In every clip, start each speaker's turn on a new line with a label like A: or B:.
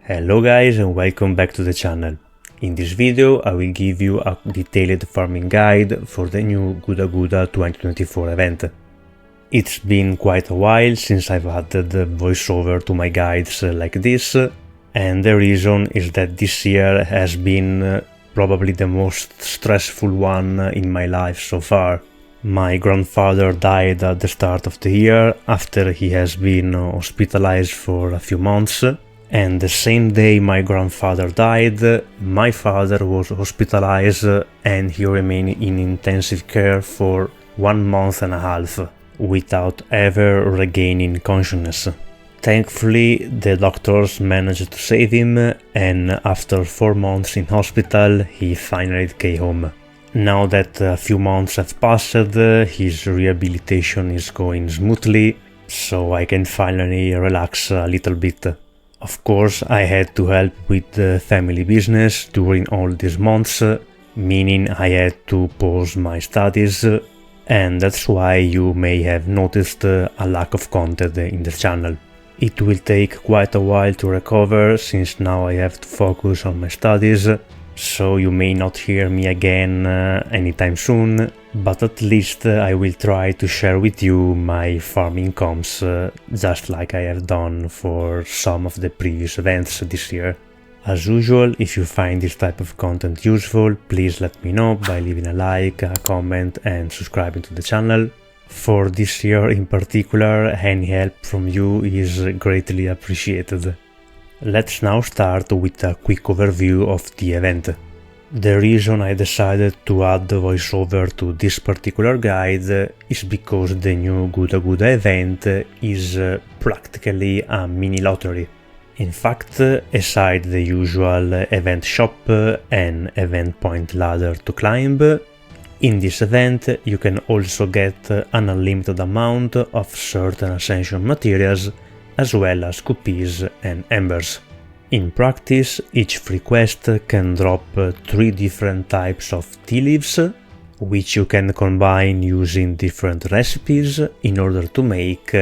A: Hello guys and welcome back to the channel. In this video I will give you a detailed farming guide for the new GUDAGUDA 2024 event. It's been quite a while since I've added voiceover to my guides like this, and the reason is that this year has been probably the most stressful one in my life so far. My grandfather died at the start of the year after he has been hospitalized for a few months. And the same day my grandfather died, my father was hospitalized and he remained in intensive care for 1 month and a half, without ever regaining consciousness. Thankfully, the doctors managed to save him, and after 4 months in hospital, he finally came home. Now that a few months have passed, his rehabilitation is going smoothly, so I can finally relax a little bit. Of course, I had to help with the family business during all these months, meaning I had to pause my studies, and that's why you may have noticed a lack of content in the channel. It will take quite a while to recover, since now I have to focus on my studies, so you may not hear me again anytime soon, but at least I will try to share with you my farming comps, just like I have done for some of the previous events this year. As usual, if you find this type of content useful, please let me know by leaving a like, a comment and subscribing to the channel. For this year in particular, any help from you is greatly appreciated. Let's now start with a quick overview of the event. The reason I decided to add the voiceover to this particular guide is because the new GUDAGUDA event is practically a mini lottery. In fact, aside the usual event shop and event point ladder to climb, in this event you can also get an unlimited amount of certain ascension materials, as well as cookies and embers. In practice, each free quest can drop 3 different types of tea leaves, which you can combine using different recipes in order to make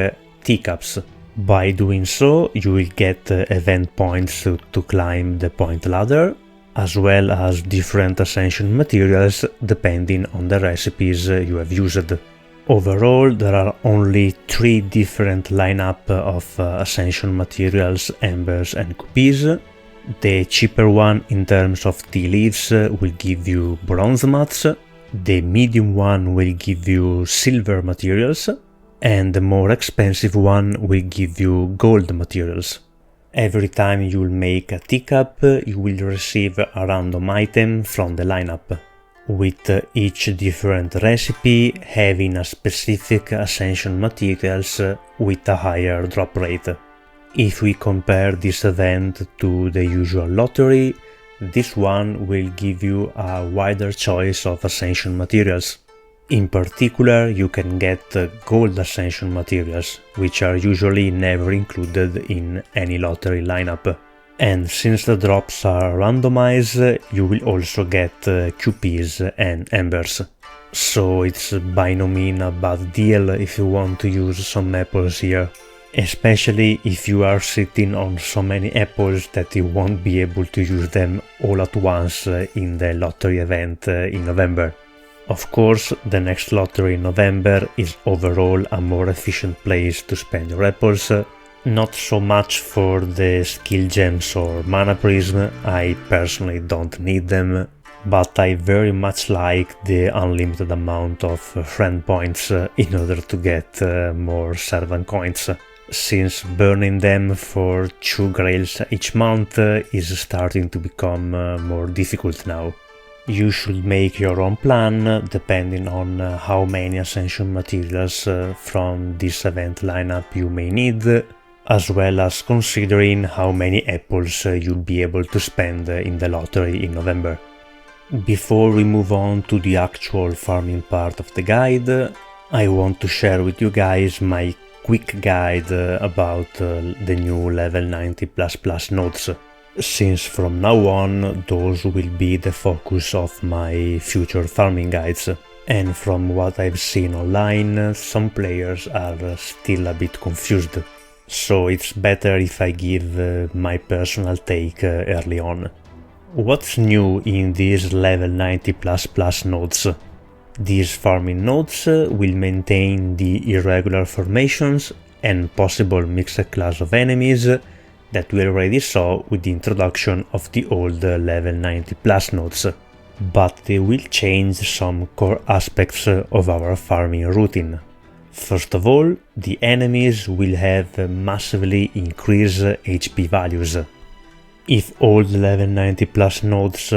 A: teacups. By doing so, you will get event points to climb the point ladder, as well as different ascension materials depending on the recipes you have used. Overall, there are only 3 different lineup of ascension materials, embers and cookies. The cheaper one in terms of tea leaves will give you bronze mats, the medium one will give you silver materials, and the more expensive one will give you gold materials. Every time you will make a teacup, you will receive a random item from the lineup, with each different recipe having a specific ascension materials with a higher drop rate. If we compare this event to the usual lottery, this one will give you a wider choice of ascension materials. In particular, you can get gold ascension materials, which are usually never included in any lottery lineup. And since the drops are randomized, you will also get QPs and embers. So it's by no means a bad deal if you want to use some apples here. Especially if you are sitting on so many apples that you won't be able to use them all at once in the lottery event in November. Of course, the next lottery in November is overall a more efficient place to spend your apples. Not so much for the skill gems or mana prism, I personally don't need them, but I very much like the unlimited amount of friend points in order to get more servant coins, since burning them for 2 grails each month is starting to become more difficult now. You should make your own plan depending on how many ascension materials from this event lineup you may need, as well as considering how many apples you'll be able to spend in the lottery in November. Before we move on to the actual farming part of the guide, I want to share with you guys my quick guide about the new level 90++ nodes, since from now on those will be the focus of my future farming guides. And from what I've seen online, some players are still a bit confused. so it's better if I give my personal take early on. What's new in these level 90++ nodes? These farming nodes will maintain the irregular formations and possible mixed class of enemies that we already saw with the introduction of the old level 90+ nodes, but they will change some core aspects of our farming routine. First of all, the enemies will have massively increased HP values. If old level 90+ nodes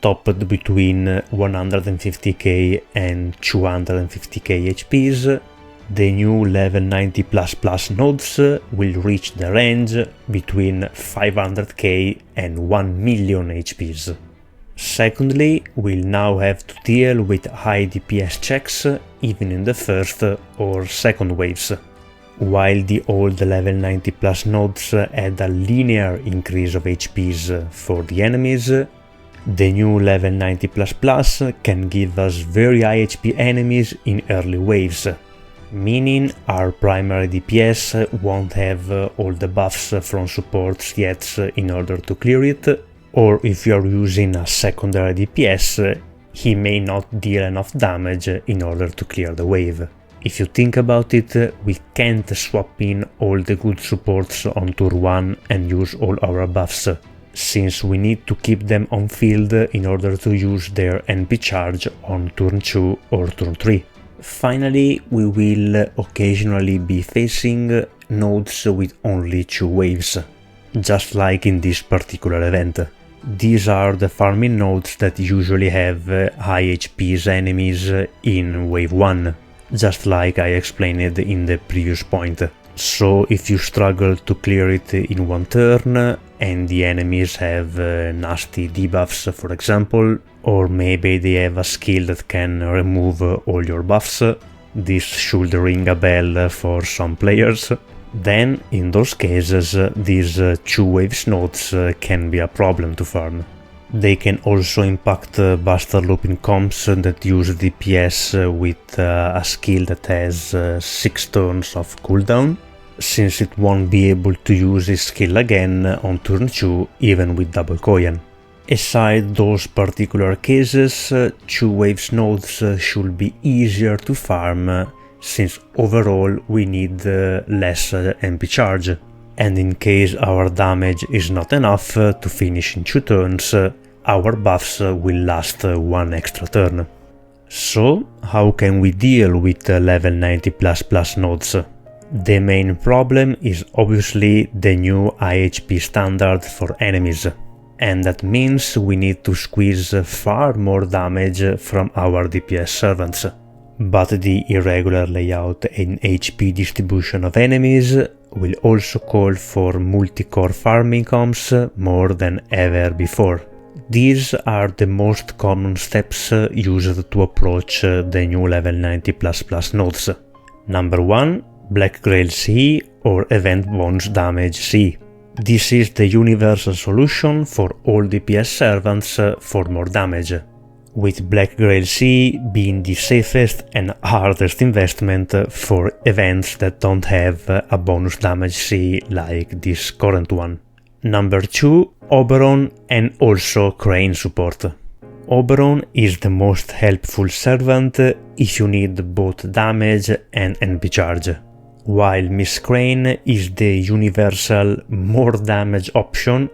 A: topped between 150k and 250k HPs, the new level 90++ nodes will reach the range between 500k and 1 million HPs. Secondly, we'll now have to deal with high DPS checks even in the first or second waves. While the old level 90+ nodes had a linear increase of HPs for the enemies, the new level 90++ can give us very high HP enemies in early waves, meaning our primary DPS won't have all the buffs from supports yet in order to clear it, or if you are using a secondary DPS, he may not deal enough damage in order to clear the wave. If you think about it, we can't swap in all the good supports on turn 1 and use all our buffs, since we need to keep them on field in order to use their NP charge on turn 2 or turn 3. Finally, we will occasionally be facing nodes with only 2 waves, just like in this particular event. These are the farming nodes that usually have high HP's enemies in wave 1, just like I explained in the previous point. So if you struggle to clear it in one turn and the enemies have nasty debuffs, for example, or maybe they have a skill that can remove all your buffs, this should ring a bell for some players, then in those cases these 2 waves nodes can be a problem to farm. They can also impact Buster Looping comps that use DPS with a skill that has 6 turns of cooldown, since it won't be able to use this skill again on turn 2 even with double Koyan. Aside those particular cases, 2 waves nodes should be easier to farm, since overall we need less NP charge, and in case our damage is not enough to finish in 2 turns, our buffs will last 1 extra turn. So, how can we deal with level 90++ nodes? The main problem is obviously the new IHP standard for enemies, and that means we need to squeeze far more damage from our DPS servants. But the irregular layout and HP distribution of enemies will also call for multi-core farming comps more than ever before. These are the most common steps used to approach the new level 90++ nodes. Number 1. Black Grail C or Event Bonus Damage C. This is the universal solution for all DPS servants for more damage, with Black Grail C being the safest and hardest investment for events that don't have a bonus damage C like this current one. Number 2. Oberon and also Crane support. Oberon is the most helpful servant if you need both damage and NP charge, while Miss Crane is the universal more damage option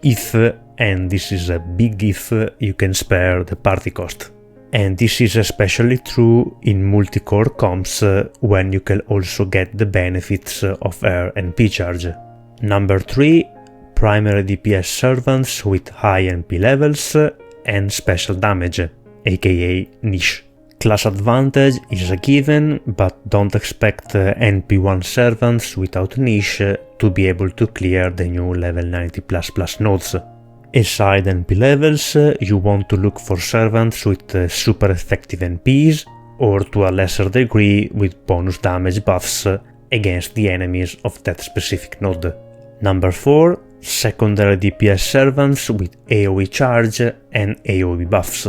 A: if, and this is a big if, you can spare the party cost. And this is especially true in multi-core comps when you can also get the benefits of her NP charge. Number 3. Primary DPS servants with high NP levels and special damage, aka niche. Class advantage is a given, but don't expect NP1 servants without niche to be able to clear the new level 90++ nodes. Aside NP levels, you want to look for servants with super effective NPs, or to a lesser degree with bonus damage buffs against the enemies of that specific node. Number 4. Secondary DPS servants with AoE charge and AoE buffs.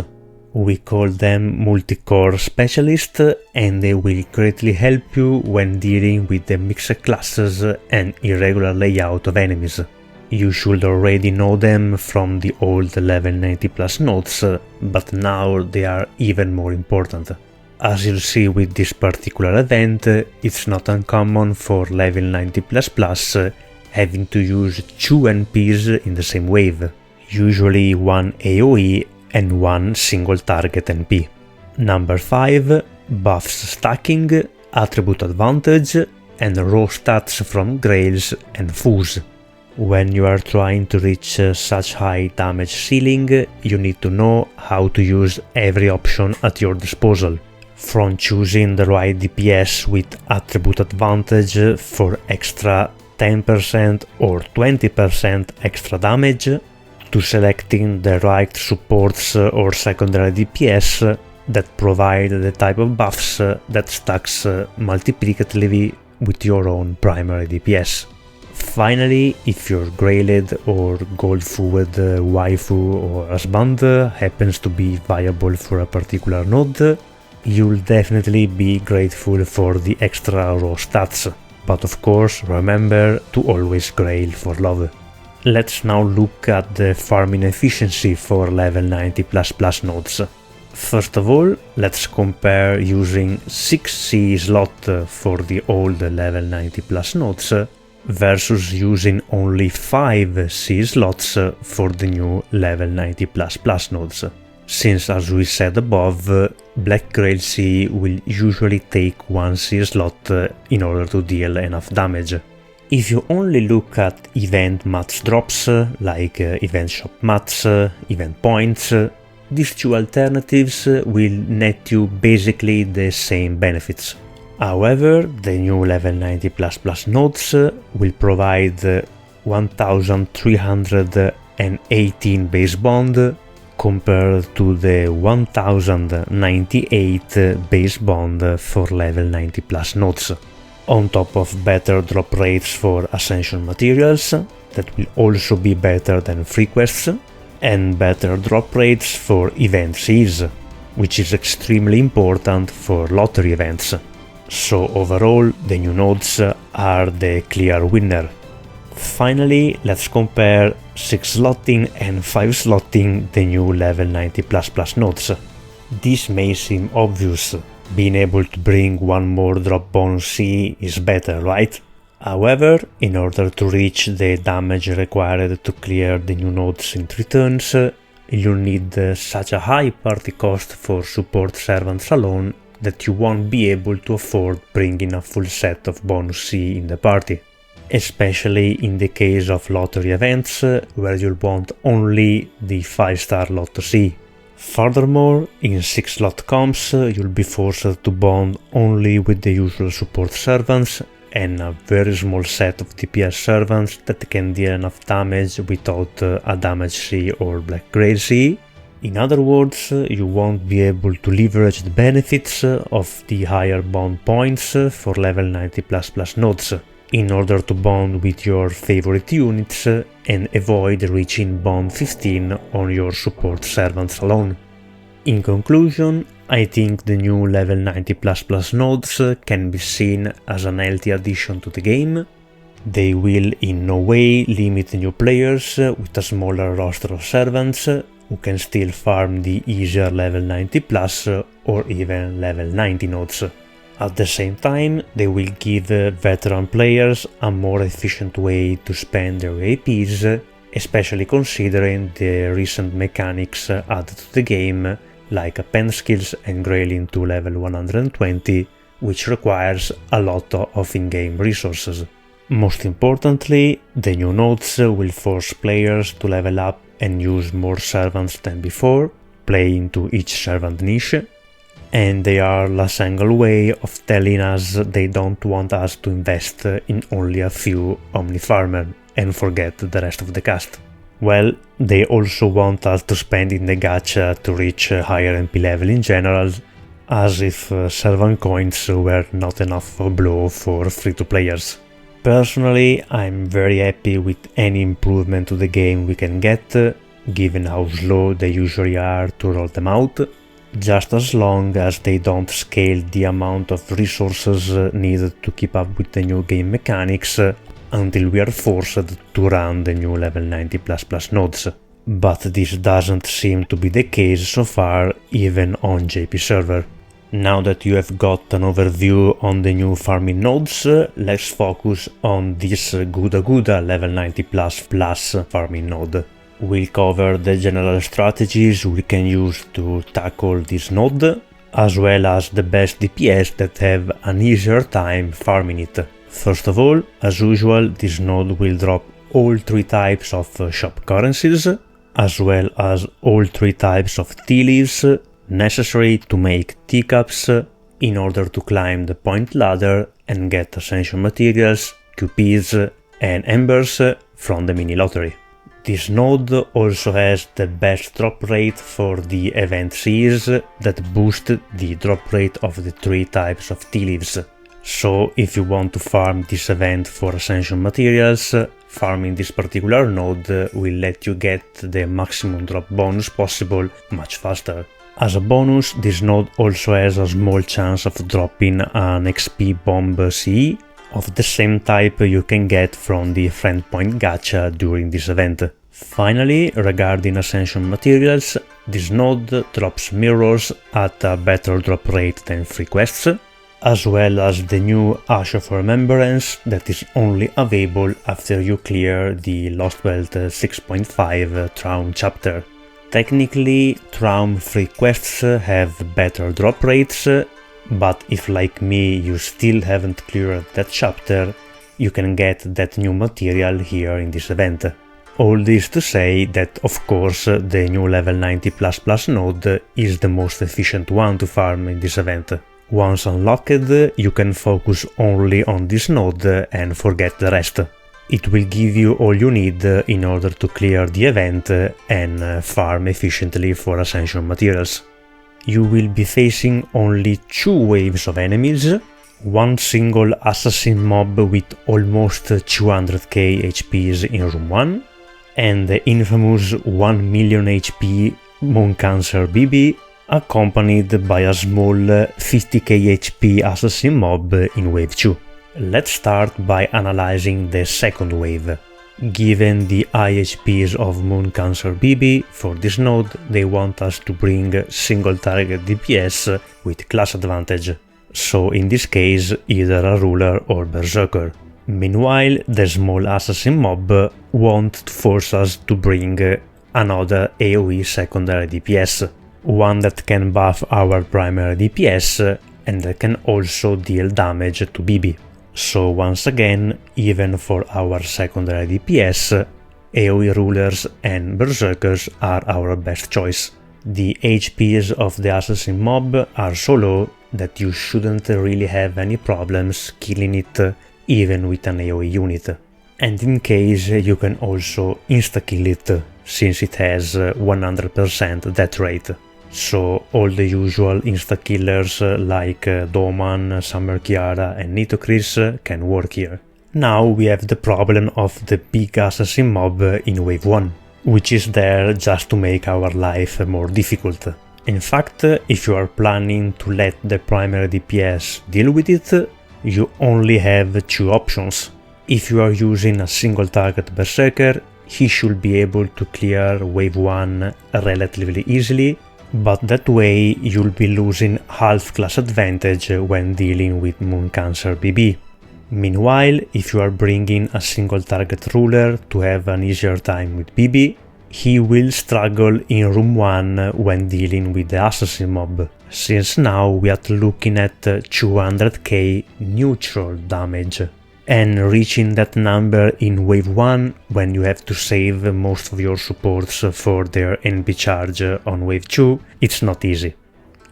A: We call them multi-core specialists, and they will greatly help you when dealing with the mixed classes and irregular layout of enemies. You should already know them from the old level 90 plus nodes, but now they are even more important. As you'll see with this particular event, it's not uncommon for level 90++ having to use 2 NPs in the same wave, usually one AoE and one single target NP. Number 5. Buffs stacking, attribute advantage, and raw stats from Grails and Foos. When you are trying to reach such high damage ceiling, you need to know how to use every option at your disposal. From choosing the right DPS with attribute advantage for extra 10% or 20% extra damage, to selecting the right supports or secondary DPS that provide the type of buffs that stacks multiplicatively with your own primary DPS. Finally, if your Grailed or gold-food waifu or husband happens to be viable for a particular node, you'll definitely be grateful for the extra raw stats, but of course remember to always Grail for love. Let's now look at the farming efficiency for level 90++ nodes. First of all, let's compare using 6 C slot for the old level 90+ nodes versus using only 5 C slots for the new level 90++ nodes. Since, as we said above, Black Grail C will usually take 1 C slot in order to deal enough damage. If you only look at event mats drops, like event shop mats, event points, these two alternatives will net you basically the same benefits. However, the new level 90++ nodes will provide 1318 base bond compared to the 1098 base bond for level 90+ nodes. On top of better drop rates for Ascension materials, that will also be better than free quests, and better drop rates for event Cs, which is extremely important for lottery events. So overall, the new nodes are the clear winner. Finally, let's compare 6 slotting and 5 slotting the new level 90++ nodes. This may seem obvious. Being able to bring one more drop bonus C is better, right? However, in order to reach the damage required to clear the new nodes in 3 turns, you'll need such a high party cost for support servants alone that you won't be able to afford bringing a full set of bonus C in the party. Especially in the case of lottery events, where you'll want only the 5-star Lotto C. Furthermore, in 6 slot comps, you'll be forced to bond only with the usual support servants and a very small set of DPS servants that can deal enough damage without a damage C or Black Grail C. In other words, you won't be able to leverage the benefits of the higher bond points for level 90++ nodes in order to bond with your favorite units and avoid reaching bond 15 on your support servants alone. In conclusion, I think the new level 90++ nodes can be seen as an healthy addition to the game. They will in no way limit new players with a smaller roster of servants who can still farm the easier level 90+ or even level 90 nodes. At the same time, they will give veteran players a more efficient way to spend their APs, especially considering the recent mechanics added to the game, like append skills and grailing to level 120, which requires a lot of in-game resources. Most importantly, the new nodes will force players to level up and use more servants than before, playing to each servant niche, and they are a single way of telling us they don't want us to invest in only a few Omni-Farmer and forget the rest of the cast. Well, they also want us to spend in the gacha to reach higher MP level in general, as if servant coins were not enough of a blow for free-to-players. Personally, I'm very happy with any improvement to the game we can get, given how slow they usually are to roll them out, just as long as they don't scale the amount of resources needed to keep up with the new game mechanics until we are forced to run the new level 90++ nodes. But this doesn't seem to be the case so far, even on JP server. Now that you have got an overview on the new farming nodes, let's focus on this GUDAGUDA level 90++ farming node. We'll cover the general strategies we can use to tackle this node, as well as the best DPS that have an easier time farming it. First of all, as usual, this node will drop all 3 types of shop currencies, as well as all 3 types of tea leaves necessary to make teacups in order to climb the point ladder and get ascension materials, QPs and embers from the mini lottery. This node also has the best drop rate for the event seas that boost the drop rate of the 3 types of tea leaves. So if you want to farm this event for ascension materials, farming this particular node will let you get the maximum drop bonus possible much faster. As a bonus, this node also has a small chance of dropping an XP bomb CE of the same type you can get from the friend point gacha during this event. Finally, regarding ascension materials, this node drops mirrors at a better drop rate than free quests, as well as the new Ash of Remembrance that is only available after you clear the Lost Belt 6.5 Traum chapter. Technically, Traum free quests have better drop rates, but if like me you still haven't cleared that chapter, you can get that new material here in this event. All this to say that of course the new level 90++ node is the most efficient one to farm in this event. Once unlocked, you can focus only on this node and forget the rest. It will give you all you need in order to clear the event and farm efficiently for ascension materials. You will be facing only 2 waves of enemies, one single assassin mob with almost 200k HPs in room 1, and the infamous 1 million HP Moon Cancer BB, accompanied by a small 50k HP assassin mob in wave 2. Let's start by analyzing the second wave. Given the high HPs of Moon Cancer BB, for this node they want us to bring single target DPS with class advantage, so in this case either a ruler or berserker. Meanwhile, the small assassin mob want to force us to bring another AoE secondary DPS, one that can buff our primary DPS and that can also deal damage to BB. So once again, even for our secondary DPS, AoE rulers and berserkers are our best choice. The HPs of the assassin mob are so low that you shouldn't really have any problems killing it even with an AoE unit. And in case, you can also insta-kill it, since it has 100% death rate. So all the usual insta-killers like Doman, Summer Kiara and Nitocris can work here. Now we have the problem of the big assassin mob in wave 1, which is there just to make our life more difficult. In fact, if you are planning to let the primary DPS deal with it, you only have 2 options. If you are using a single target berserker, he should be able to clear wave 1 relatively easily, but that way you'll be losing half class advantage when dealing with Moon Cancer BB. Meanwhile, if you are bringing a single target ruler to have an easier time with BB, he will struggle in room 1 when dealing with the assassin mob, since now we are looking at 200k neutral damage. And reaching that number in wave 1 when you have to save most of your supports for their NP charge on wave 2, it's not easy.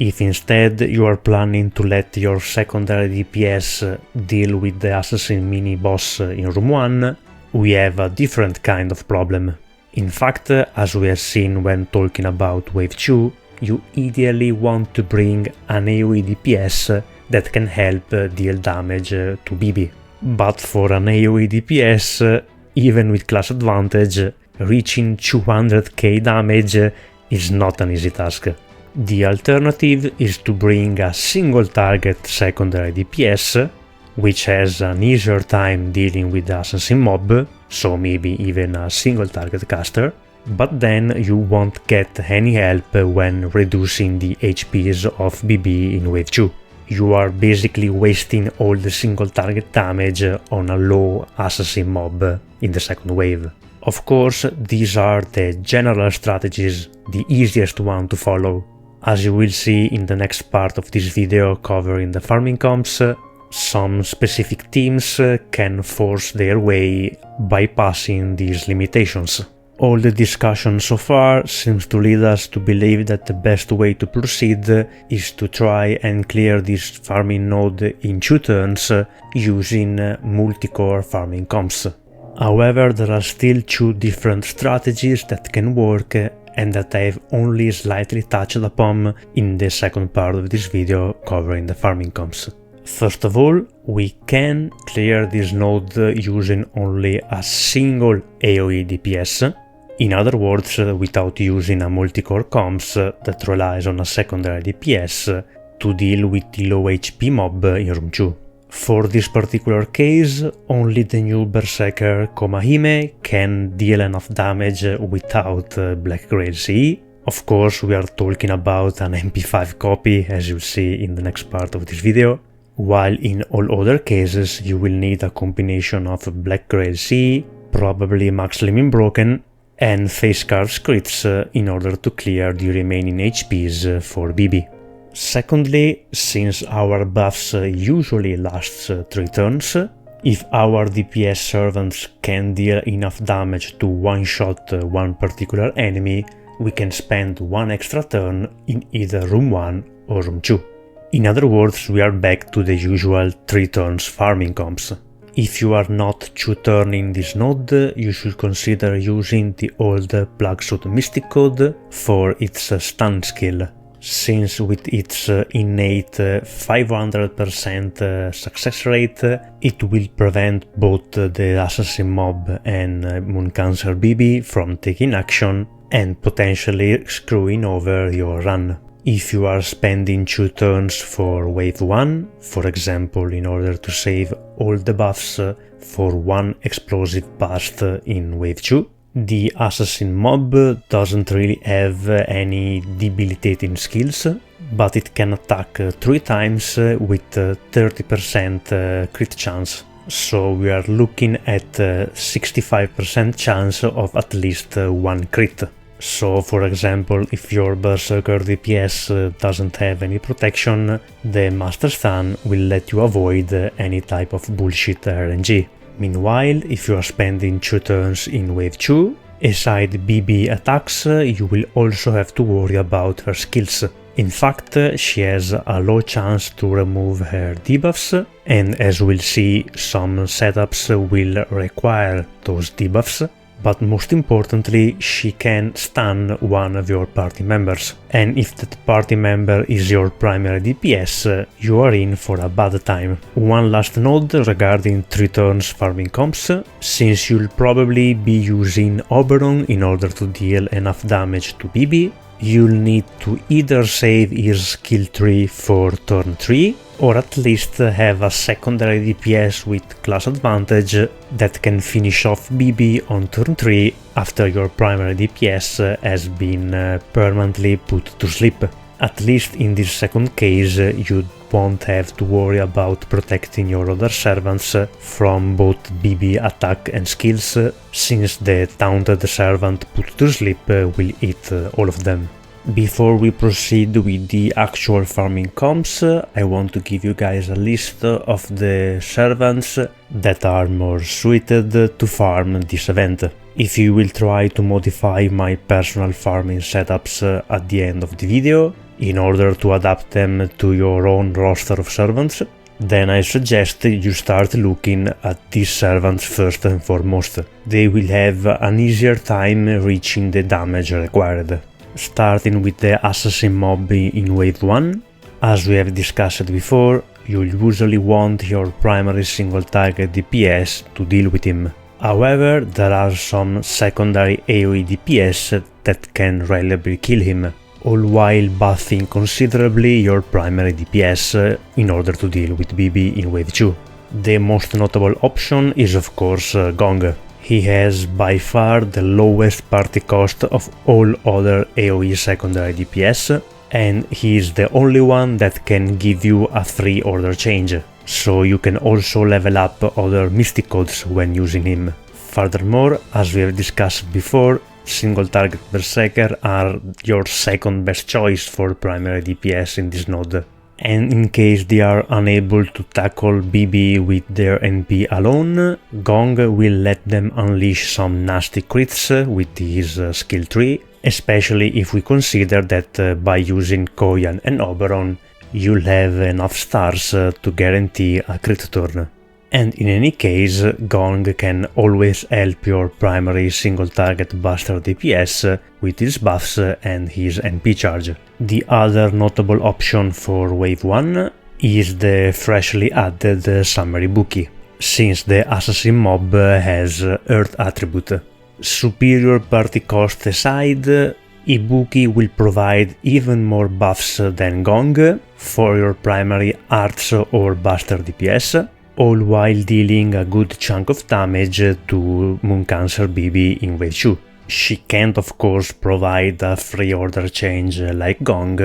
A: If instead you are planning to let your secondary DPS deal with the assassin mini boss in room 1, we have a different kind of problem. In fact, as we have seen when talking about wave 2, you ideally want to bring an AoE DPS that can help deal damage to BB. But for an AoE DPS, even with class advantage, reaching 200k damage is not an easy task. The alternative is to bring a single target secondary DPS, which has an easier time dealing with the assassin mob, so maybe even a single target caster, but then you won't get any help when reducing the HPs of BB in wave 2. You are basically wasting all the single target damage on a low assassin mob in the second wave. Of course, these are the general strategies, the easiest one to follow. As you will see in the next part of this video covering the farming comps, some specific teams can force their way bypassing these limitations. All the discussion so far seems to lead us to believe that the best way to proceed is to try and clear this farming node in 2 turns using multi-core farming comps. However, there are still 2 different strategies that can work and that I've only slightly touched upon in the second part of this video covering the farming comps. First of all, we can clear this node using only a single AoE DPS, in other words, without using a multi-core comps that relies on a secondary DPS to deal with the low HP mob in room 2. For this particular case, only the new Berserker Komahime can deal enough damage without Black Grail CE. Of course, we are talking about an MP5 copy, as you'll see in the next part of this video, while in all other cases you will need a combination of Black Grail CE, probably Max Limit Broken, and face carve crits in order to clear the remaining HPs for BB. Secondly, since our buffs usually lasts 3 turns, if our DPS servants can deal enough damage to one-shot one particular enemy, we can spend 1 extra turn in either room 1 or room 2. In other words, we are back to the usual 3 turns farming comps. If you are not 2-turning this node, you should consider using the old Plugsuit Mystic Code for its stun skill, since with its innate 500% success rate, it will prevent both the Assassin Mob and Mooncancer BB from taking action and potentially screwing over your run. If you are spending 2 turns for wave 1, for example in order to save all the buffs for 1 explosive burst in wave 2, the Assassin Mob doesn't really have any debilitating skills, but it can attack 3 times with 30% crit chance. So we are looking at 65% chance of at least 1 crit. So for example, if your Berserker DPS doesn't have any protection, the Master Stun will let you avoid any type of bullshit RNG. Meanwhile, if you are spending 2 turns in wave 2, aside BB attacks, you will also have to worry about her skills. In fact, she has a low chance to remove her debuffs, and as we'll see, some setups will require those debuffs, but most importantly, she can stun one of your party members. And if that party member is your primary DPS, you are in for a bad time. One last note regarding 3 turns farming comps. Since you'll probably be using Oberon in order to deal enough damage to BB, you'll need to either save his skill tree for turn 3, or at least have a secondary DPS with class advantage that can finish off BB on turn 3 after your primary DPS has been permanently put to sleep. At least in this second case, you won't have to worry about protecting your other servants from both BB attack and skills, since the taunted servant put to sleep will eat all of them. Before we proceed with the actual farming comps, I want to give you guys a list of the servants that are more suited to farm this event. If you will try to modify my personal farming setups at the end of the video, in order to adapt them to your own roster of servants, then I suggest you start looking at these servants first and foremost. They will have an easier time reaching the damage required. Starting with the Assassin Mob in wave 1, as we have discussed before, you'll usually want your primary single target DPS to deal with him. However, there are some secondary AoE DPS that can reliably kill him. all while buffing considerably your primary DPS in order to deal with BB in Wave 2. The most notable option is of course Gong. He has by far the lowest party cost of all other AoE secondary DPS, and he is the only one that can give you a 3 order change, so you can also level up other mystic codes when using him. Furthermore, as we have discussed before, single target Berserker are your second best choice for primary DPS in this node. And in case they are unable to tackle BB with their NP alone, Gong will let them unleash some nasty crits with his skill tree, especially if we consider that by using Koyan and Oberon, you'll have enough stars to guarantee a crit turn. And in any case, Gong can always help your primary single target buster DPS with his buffs and his NP charge. The other notable option for Wave 1 is the freshly added Summer Ibuki, since the assassin mob has Earth attribute. Superior party cost aside, Ibuki will provide even more buffs than Gong for your primary arts or buster DPS, all while dealing a good chunk of damage to Mooncancer BB in Wave 2. She can't of course provide a free order change like Gong,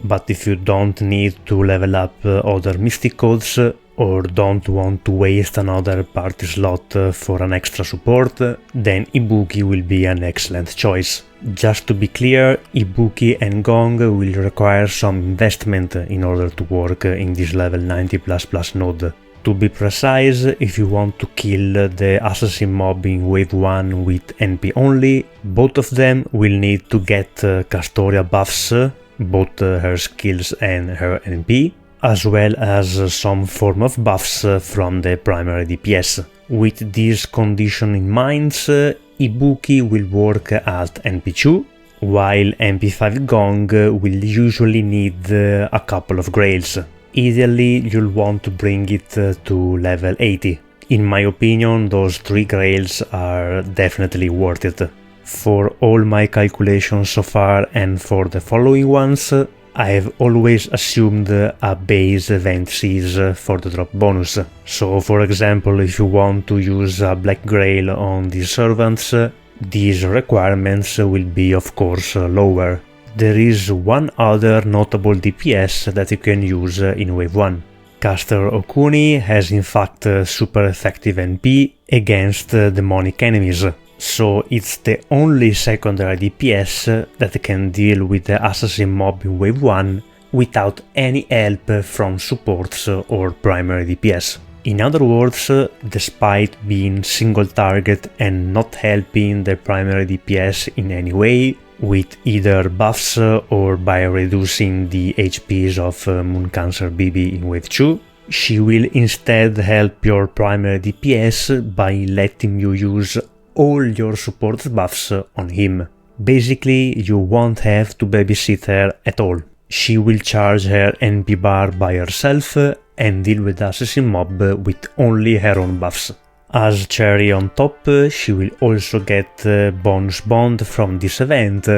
A: but if you don't need to level up other mystic codes or don't want to waste another party slot for an extra support, then Ibuki will be an excellent choice. Just to be clear, Ibuki and Gong will require some investment in order to work in this level 90++ node. To be precise, if you want to kill the assassin mob in Wave 1 with NP only, both of them will need to get Castoria buffs, both her skills and her NP, as well as some form of buffs from the primary DPS. With this condition in mind, Ibuki will work at NP2, while NP5 Gong will usually need a couple of grails. Ideally, you'll want to bring it to level 80. In my opinion, those 3 grails are definitely worth it. For all my calculations so far and for the following ones, I have always assumed a base event seize for the drop bonus. So for example, if you want to use a black grail on these servants, these requirements will be of course lower. There is one other notable DPS that you can use in Wave 1. Caster Okuni has in fact super effective NP against demonic enemies, so it's the only secondary DPS that can deal with the assassin mob in Wave 1 without any help from supports or primary DPS. In other words, despite being single target and not helping the primary DPS in any way, with either buffs or by reducing the HPs of Mooncancer BB in Wave 2, she will instead help your primary DPS by letting you use all your support buffs on him. Basically, you won't have to babysit her at all. She will charge her NP bar by herself and deal with the assassin mob with only her own buffs. As cherry on top, she will also get bonus bond from this event,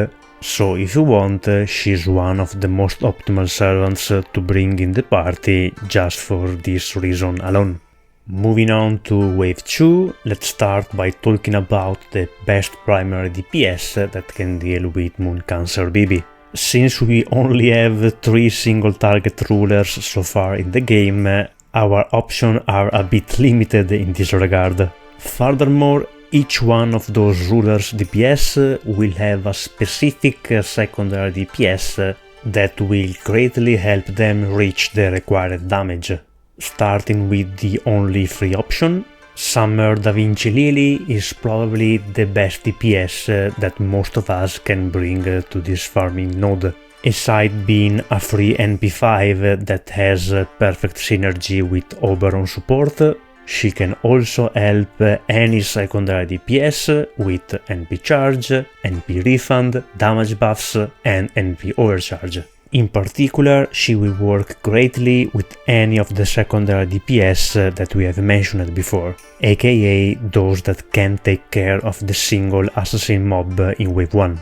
A: so if you want, she's one of the most optimal servants to bring in the party just for this reason alone. Moving on to Wave 2, let's start by talking about the best primary DPS that can deal with Mooncancer BB. Since we only have 3 single target rulers so far in the game, our options are a bit limited in this regard. Furthermore, each one of those rulers DPS will have a specific secondary DPS that will greatly help them reach the required damage. Starting with the only free option, Summer Da Vinci Lily is probably the best DPS that most of us can bring to this farming node. Aside being a free NP5 that has perfect synergy with Oberon support, she can also help any secondary DPS with NP charge, NP refund, damage buffs and NP overcharge. In particular, she will work greatly with any of the secondary DPS that we have mentioned before, aka those that can take care of the single assassin mob in Wave 1.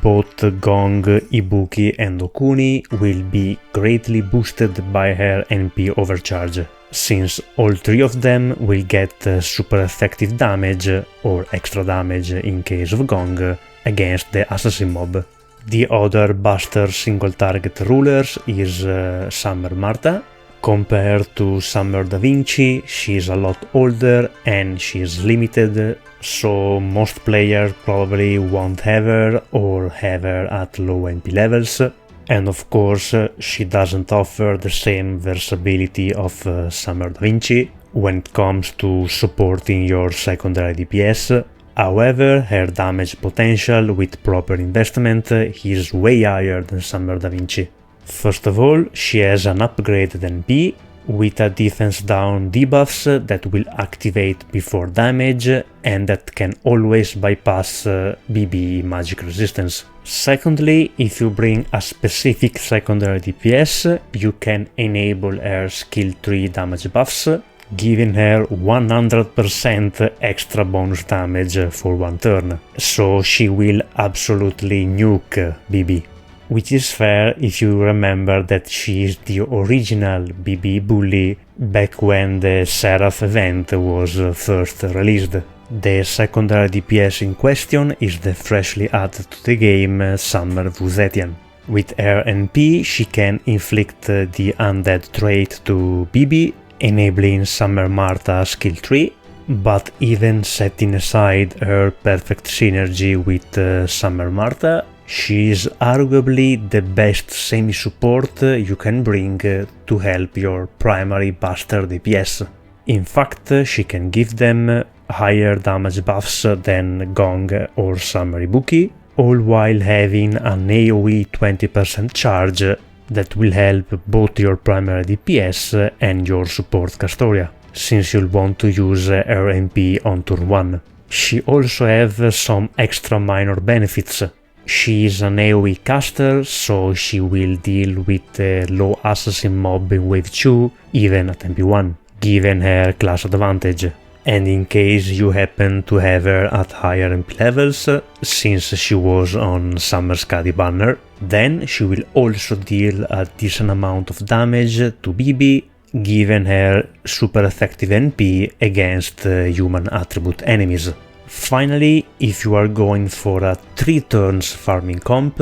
A: both Gong, Ibuki and Okuni will be greatly boosted by her NP overcharge, since all three of them will get super effective damage, or extra damage in case of Gong, against the assassin mob. The other Buster single target rulers is Summer Martha. Compared to Summer Da Vinci, she is a lot older and she is limited, so most players probably won't have her or have her at low MP levels. And of course, she doesn't offer the same versatility of Summer Da Vinci when it comes to supporting your secondary DPS. However, her damage potential with proper investment is way higher than Summer Da Vinci. First of all, she has an upgraded NP with a defense down debuffs that will activate before damage and that can always bypass BB magic resistance. Secondly, if you bring a specific secondary DPS, you can enable her skill 3 damage buffs, giving her 100% extra bonus damage for one turn, so she will absolutely nuke BB. Which is fair if you remember that she is the original BB bully back when the Seraph event was first released. The secondary DPS in question is the freshly added to the game Summer Zetian. With her NP she can inflict the undead trait to BB, enabling Summer Martha skill 3, but even setting aside her perfect synergy with Summer Martha, she is arguably the best semi-support you can bring to help your primary Buster DPS. In fact, she can give them higher damage buffs than Gong or Summer Ibuki, all while having an AoE 20% charge that will help both your primary DPS and your support Castoria, since you'll want to use her MP on turn 1. She also has some extra minor benefits. She is an AoE caster, so she will deal with the low assassin mob in wave 2 even at MP1, given her class advantage. And in case you happen to have her at higher MP levels, since she was on Summer Skadi banner, then she will also deal a decent amount of damage to BB, given her super effective NP against human attribute enemies. Finally, if you are going for a 3 turns farming comp,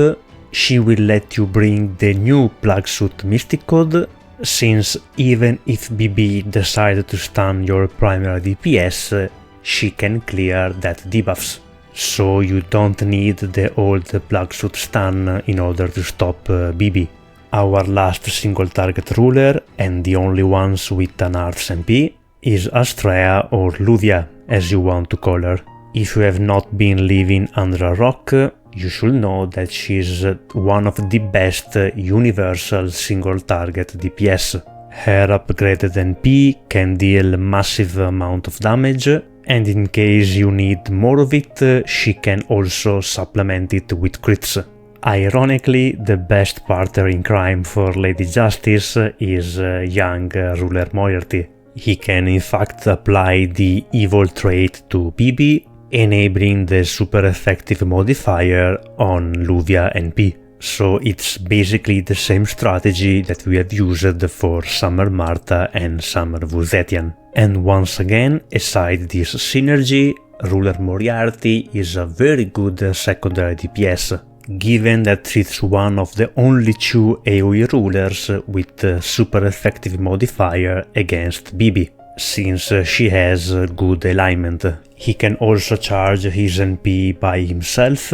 A: she will let you bring the new Plague Suit Mystic Code, since even if BB decided to stun your primary DPS, she can clear that debuffs. So you don't need the old Plague Suit stun in order to stop BB. Our last single target ruler, and the only ones with an Arts MP, is Astraea or Luvia, as you want to call her. If you have not been living under a rock, you should know that she is one of the best universal single target DPS. Her upgraded NP can deal massive amount of damage, and in case you need more of it, she can also supplement it with crits. Ironically, the best partner in crime for Lady Justice is young ruler Moriarty. He can in fact apply the evil trait to BB, enabling the super effective modifier on Luvia NP. So it's basically the same strategy that we have used for Summer Martha and Summer Zetian. And once again, aside this synergy, ruler Moriarty is a very good secondary DPS, given that it's one of the only 2 AoE rulers with super effective modifier against BB, since she has good alignment. He can also charge his NP by himself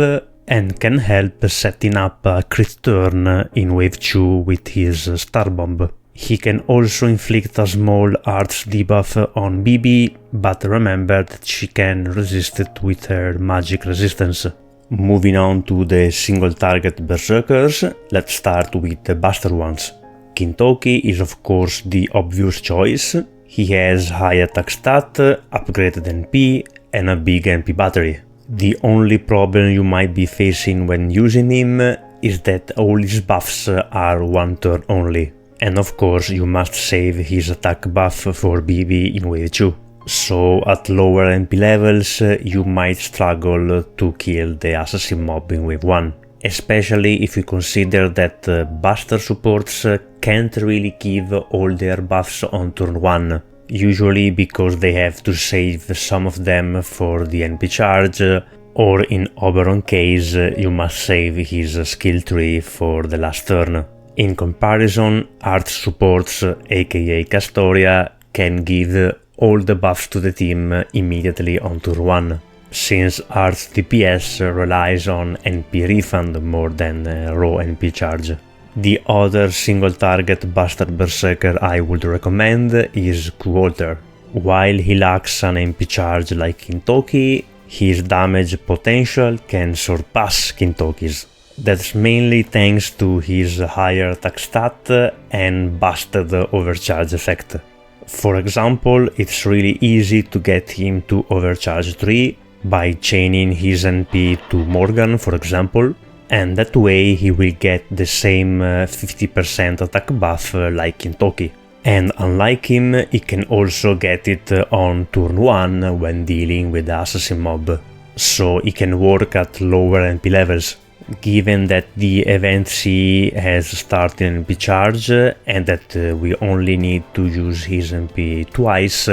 A: and can help setting up a crit turn in wave 2 with his Star Bomb. He can also inflict a small arts debuff on BB, but remember that she can resist it with her magic resistance. Moving on to the single target Berserkers, let's start with the Buster ones. Kintoki is of course the obvious choice. He has high attack stat, upgraded NP, and a big MP battery. The only problem you might be facing when using him is that all his buffs are one turn only, and of course you must save his attack buff for BB in wave 2. so at lower MP levels you might struggle to kill the assassin mob in wave 1. Especially if you consider that Buster supports can't really give all their buffs on turn 1, usually because they have to save some of them for the NP charge, or in Oberon case you must save his skill tree for the last turn. In comparison, Arts supports aka Castoria can give all the buffs to the team immediately on turn 1. Since Arts DPS relies on NP refund more than raw NP charge. The other single target Buster Berserker I would recommend is Qualter. While he lacks an NP charge like Kintoki, his damage potential can surpass Kintoki's. That's mainly thanks to his higher attack stat and busted overcharge effect. For example, it's really easy to get him to overcharge 3 by chaining his NP to Morgan, for example, and that way he will get the same 50% attack buff like Kintoki. And unlike him, he can also get it on turn 1 when dealing with the assassin mob, so he can work at lower NP levels. Given that the event C has starting NP charge and that we only need to use his NP twice,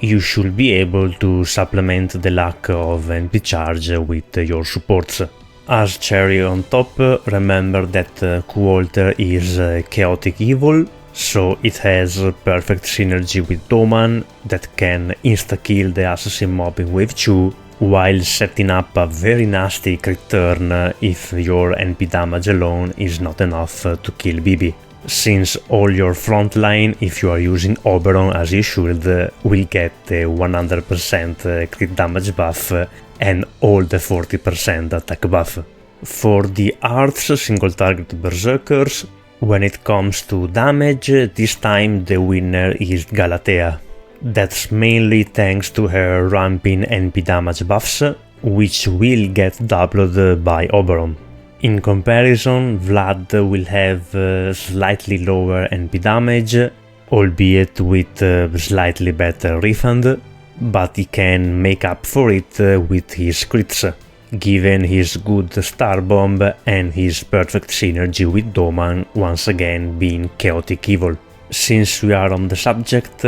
A: you should be able to supplement the lack of NP charge with your supports. As cherry on top, remember that Qualter is chaotic evil, so it has perfect synergy with Doman that can insta-kill the assassin mob in wave 2, while setting up a very nasty crit turn if your NP damage alone is not enough to kill BB. Since all your frontline, if you are using Oberon as you should, will get the 100% crit damage buff and all the 40% attack buff. For the Arts single target Berserkers, when it comes to damage, this time the winner is Galatea. That's mainly thanks to her ramping NP damage buffs, which will get doubled by Oberon. In comparison, Vlad will have slightly lower NP damage, albeit with slightly better refund, but he can make up for it with his crits, given his good star bomb and his perfect synergy with Doman once again being chaotic evil. Since we are on the subject,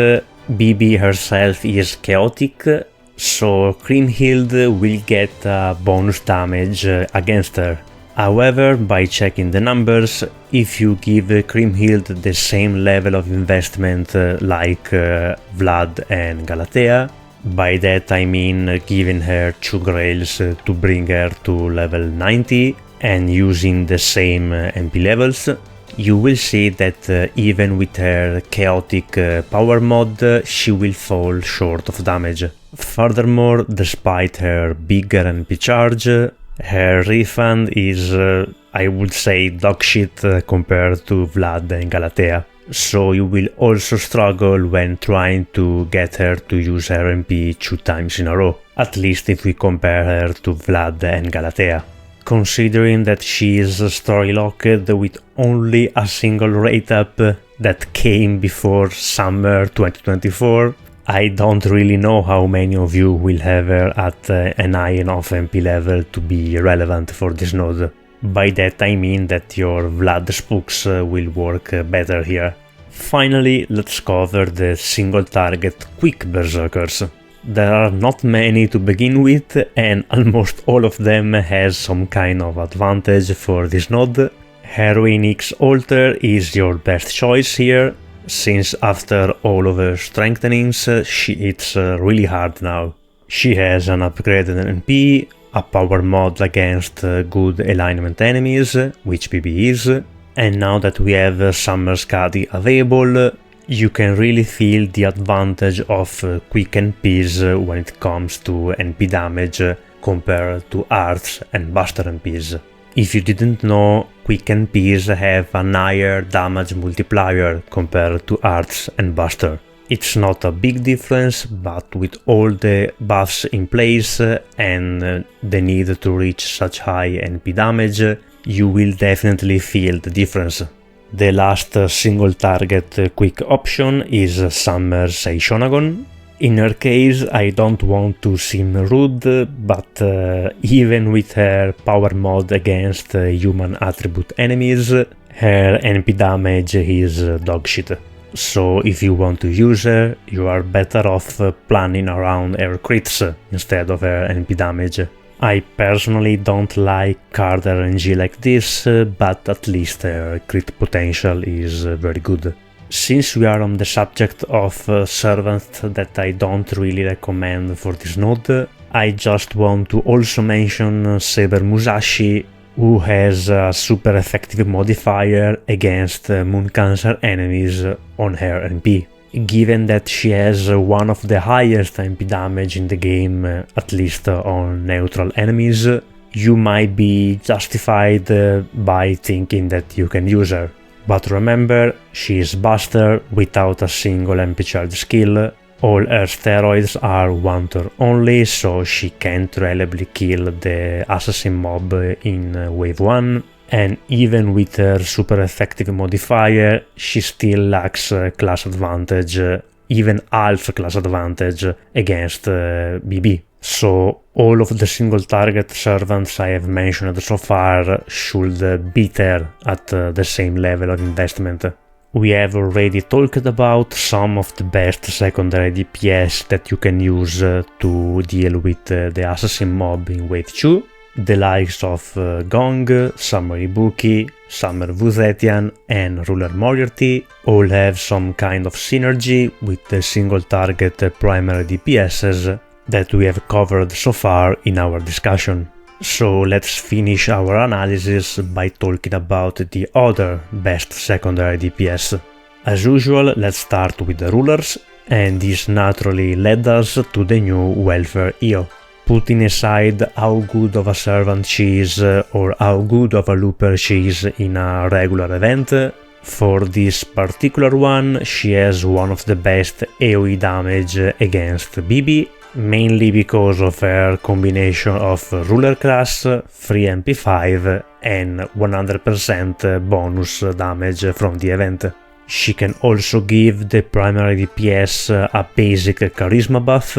A: BB herself is chaotic, so Kriemhild will get bonus damage against her. However, by checking the numbers, if you give Kriemhild the same level of investment like Vlad and Galatea, by that I mean giving her 2 grails to bring her to level 90 and using the same MP levels, you will see that even with her chaotic power mod, she will fall short of damage. Furthermore, despite her bigger NP charge, her refund is, I would say, dogshit compared to Vlad and Galatea. So you will also struggle when trying to get her to use her MP 2 times in a row, at least if we compare her to Vlad and Galatea. Considering that she is story locked with only a single rate up that came before summer 2024, I don't really know how many of you will have her at an high enough MP level to be relevant for this node. By that I mean that your Vlad spooks will work better here. Finally, let's cover the single target quick Berserkers. There are not many to begin with, and almost all of them has some kind of advantage for this node. Heroine X Alter is your best choice here, since after all of her strengthenings she hits really hard now. She has an upgraded NP, a power mod against good alignment enemies, which BB is, and now that we have Summer Skadi available, you can really feel the advantage of quick NPs when it comes to NP damage compared to Arts and Buster NPs. If you didn't know, quick NPs have a higher damage multiplier compared to Arts and Buster. It's not a big difference, but with all the buffs in place and the need to reach such high NP damage, you will definitely feel the difference. The last single target quick option is Summer Seishonagon. In her case, I don't want to seem rude, but even with her power mod against human attribute enemies, her NP damage is dogshit. So if you want to use her, you are better off planning around her crits instead of her NP damage. I personally don't like card RNG like this, but at least her crit potential is very good. Since we are on the subject of servants that I don't really recommend for this node, I just want to also mention Saber Musashi, who has a super effective modifier against Moon Cancer enemies on her NP. Given that she has one of the highest NP damage in the game, at least on neutral enemies, you might be justified by thinking that you can use her. But remember, she is Buster without a single MP charge skill, all her steroids are one turn only, so she can't reliably kill the assassin mob in wave 1, and even with her super effective modifier, she still lacks class advantage, even half class advantage against BB. So all of the single target servants I have mentioned so far should beat her at the same level of investment. We have already talked about some of the best secondary DPS that you can use to deal with the assassin mob in wave 2. The likes of Gong, Summer Ibuki, Summer Zetian and Ruler Moriarty all have some kind of synergy with the single target primary DPSs that we have covered so far in our discussion. So let's finish our analysis by talking about the other best secondary DPS. As usual, let's start with the rulers, and this naturally led us to the new welfare EO. Putting aside how good of a servant she is or how good of a looper she is in a regular event, for this particular one she has one of the best AoE damage against BB, mainly because of her combination of ruler class, free MP5 and 100% bonus damage from the event. She can also give the primary DPS a basic charisma buff,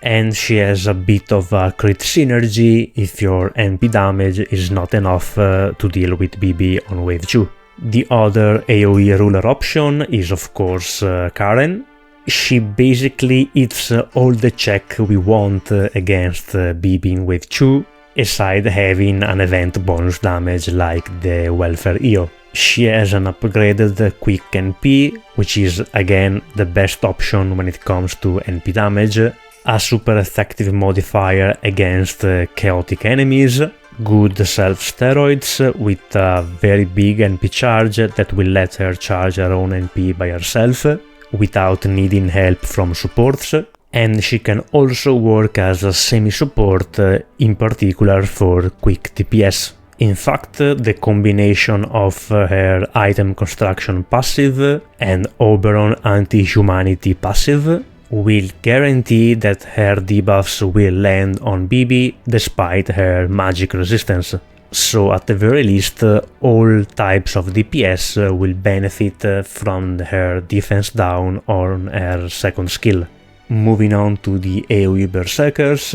A: and she has a bit of a crit synergy if your NP damage is not enough to deal with BB on wave 2. The other AoE ruler option is of course Caren. She basically hits all the check we want against BB in wave 2, aside having an event bonus damage like the welfare EO. She has an upgraded quick NP, which is again the best option when it comes to NP damage, a super effective modifier against chaotic enemies, good self-steroids with a very big NP charge that will let her charge her own NP by herself, without needing help from supports, and she can also work as a semi-support, in particular for quick DPS. In fact, the combination of her item construction passive and Oberon anti-humanity passive will guarantee that her debuffs will land on BB despite her magic resistance. So at the very least, all types of DPS will benefit from her defense down on her second skill. Moving on to the AoE Berserkers,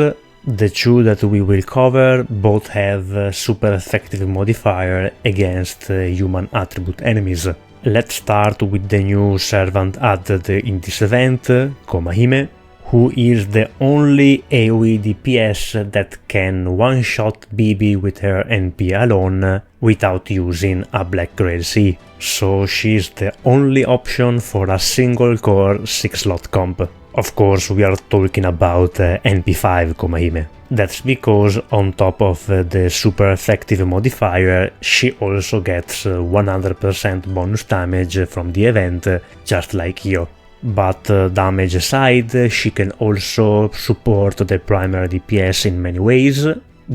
A: the two that we will cover both have super effective modifier against human attribute enemies. Let's start with the new servant added in this event, Komahime, who is the only AoE DPS that can one-shot BB with her NP alone without using a black-grade C, so she's the only option for a single core 6-slot comp. Of course, we are talking about NP5 Komahime. That's because on top of the super effective modifier, she also gets 100% bonus damage from the event, just like Io. But damage aside, she can also support the primary DPS in many ways,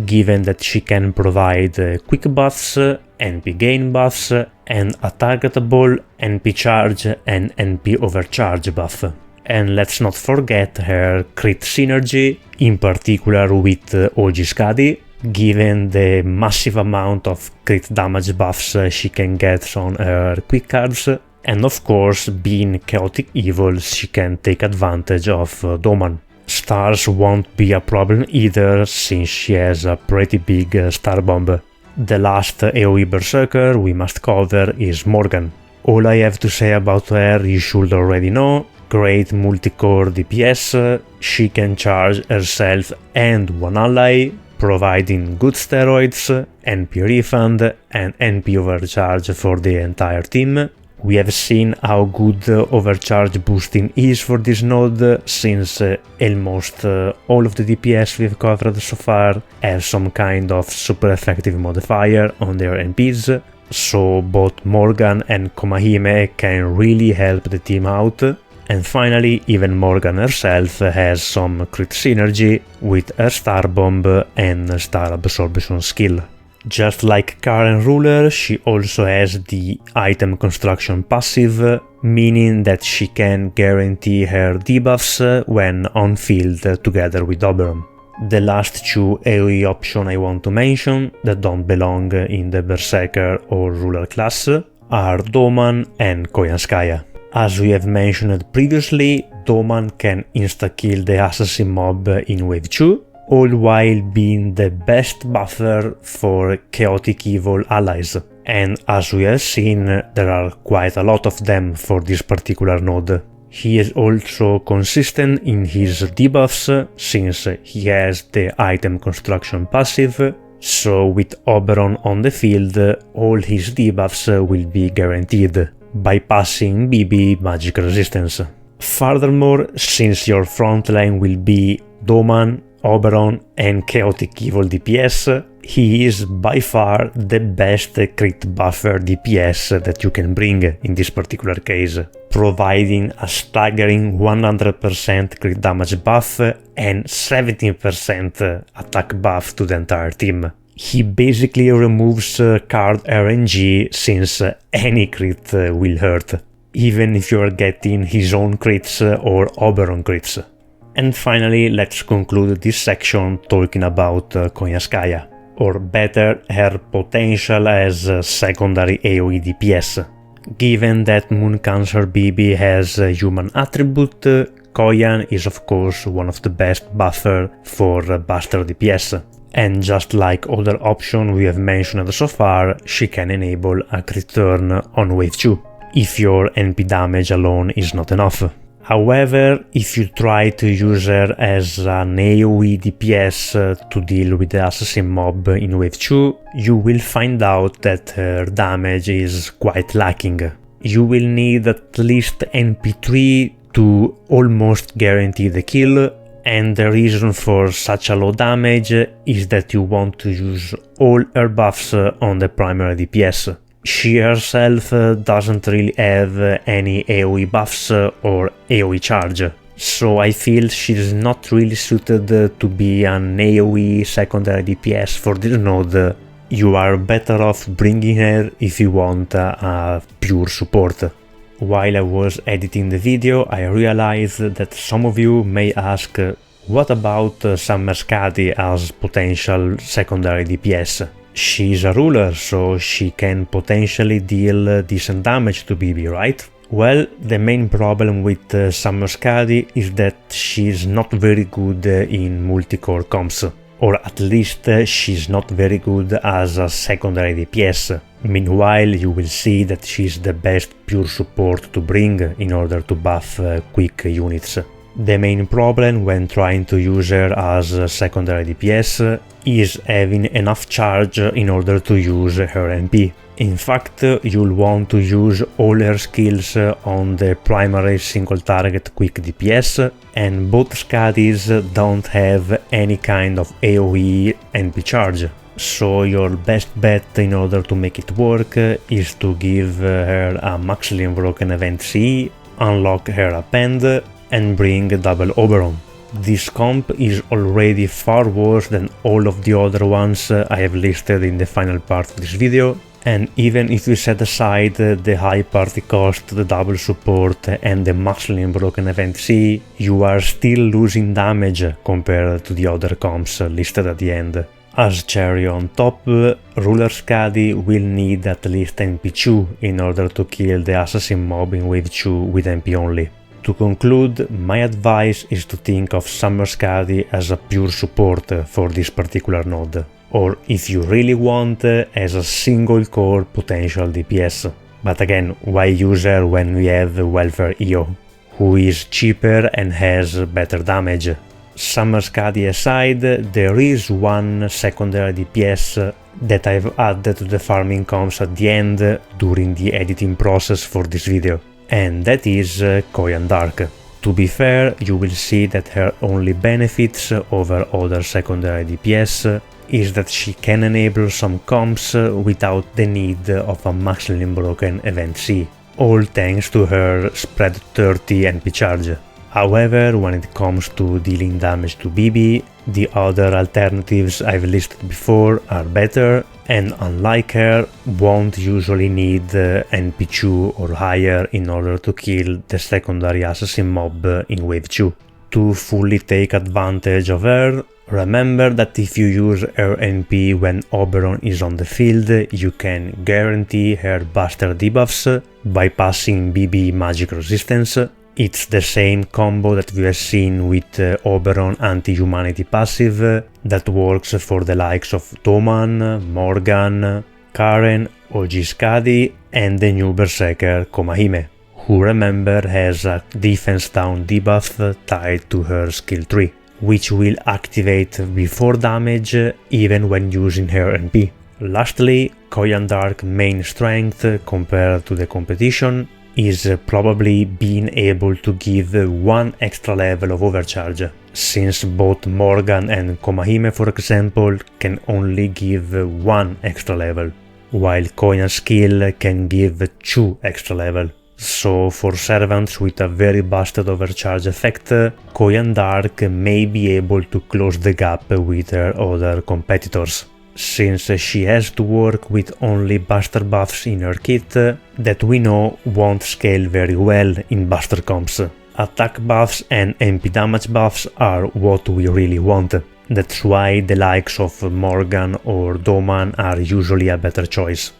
A: given that she can provide quick buffs, NP gain buffs, and a targetable NP charge and NP overcharge buff. And let's not forget her crit synergy, in particular with OG Skadi, given the massive amount of crit damage buffs she can get on her quick cards. And of course, being chaotic evil, she can take advantage of Doman. Stars won't be a problem either, since she has a pretty big star bomb. The last AoE Berserker we must cover is Morgan. All I have to say about her you should already know. Great multicore DPS, she can charge herself and one ally, providing good steroids, NP refund and NP overcharge for the entire team. We have seen how good overcharge boosting is for this node, since almost all of the DPS we've covered so far have some kind of super effective modifier on their NPs, so both Morgan and Komahime can really help the team out. And finally, even Morgan herself has some crit synergy with her star bomb and star absorption skill. Just like Caren Ruler, she also has the item construction passive, meaning that she can guarantee her debuffs when on field together with Oberon. The last two AoE options I want to mention that don't belong in the Berserker or Ruler class are Doman and Koyan. As we have mentioned previously, Doman can insta-kill the assassin mob in wave 2, all while being the best buffer for chaotic evil allies. And as we have seen, there are quite a lot of them for this particular node. He is also consistent in his debuffs, since he has the item construction passive, so with Oberon on the field, all his debuffs will be guaranteed, bypassing BB magic resistance. Furthermore, since your frontline will be Doman, Oberon and chaotic evil DPS, he is by far the best crit buffer DPS that you can bring in this particular case, providing a staggering 100% crit damage buff and 17% attack buff to the entire team. He basically removes card RNG, since any crit will hurt, even if you are getting his own crits or Oberon crits. And finally, let's conclude this section talking about Koyan, or better, her potential as secondary AoE DPS. Given that Moon Cancer BB has a human attribute, Koyan is of course one of the best buffer for Buster DPS. And just like other options we have mentioned so far, she can enable a crit turn on wave 2, if your NP damage alone is not enough. However, if you try to use her as an AoE DPS to deal with the assassin mob in wave 2, you will find out that her damage is quite lacking. You will need at least NP3 to almost guarantee the kill, and the reason for such a low damage is that you want to use all her buffs on the primary DPS. She herself doesn't really have any AoE buffs or AoE charge, so I feel she's not really suited to be an AoE secondary DPS for this node. You are better off bringing her if you want a pure support. While I was editing the video, I realized that some of you may ask, what about Summer Skadi as potential secondary DPS? She's a ruler, so she can potentially deal decent damage to BB, right? Well, the main problem with Summer Skadi is that she's not very good in multi-core comps, or at least she's not very good as a secondary DPS. Meanwhile, you will see that she's the best pure support to bring in order to buff quick units. The main problem when trying to use her as a secondary DPS is having enough charge in order to use her NP. In fact, you'll want to use all her skills on the primary single target quick DPS, and both Skadis don't have any kind of AoE NP charge. So your best bet in order to make it work is to give her a maximally unbroken event CE, unlock her append, and bring double Oberon. This comp is already far worse than all of the other ones I have listed in the final part of this video, and even if you set aside the high party cost, the double support and the maximally unbroken event C, you are still losing damage compared to the other comps listed at the end. As cherry on top, Ruler Skadi will need at least MP2 in order to kill the assassin mob in wave 2 with MP only. To conclude, my advice is to think of Summer Skadi as a pure support for this particular node, or if you really want, as a single core potential DPS. But again, why use her when we have Welfare EO, who is cheaper and has better damage? Summer Skadi aside, there is one secondary DPS that I've added to the farming comps at the end during the editing process for this video, and that is Koyan Dark. To be fair, you will see that her only benefits over other secondary DPS is that she can enable some comps without the need of a maximally broken event C, all thanks to her spread 30 NP charge. However, when it comes to dealing damage to BB, the other alternatives I've listed before are better, and unlike her, won't usually need NP2 or higher in order to kill the secondary assassin mob in wave 2. To fully take advantage of her, remember that if you use her NP when Oberon is on the field, you can guarantee her buster debuffs, bypassing BB magic resistance. It's the same combo that we have seen with Oberon anti-humanity passive that works for the likes of Doman, Morgan, Caren, OG Skadi and the new Berserker Komahime, who remember has a defense down debuff tied to her skill tree, which will activate before damage even when using her NP. Lastly, Koyan Dark main strength compared to the competition is probably being able to give one extra level of overcharge, since both Morgan and Komahime, for example, can only give one extra level, while Koyan's skill can give 2 extra level. So for servants with a very busted overcharge effect, Koyan Dark may be able to close the gap with her other competitors, since she has to work with only buster buffs in her kit that we know won't scale very well in buster comps. Attack buffs and MP damage buffs are what we really want. That's why the likes of Morgan or Doman are usually a better choice.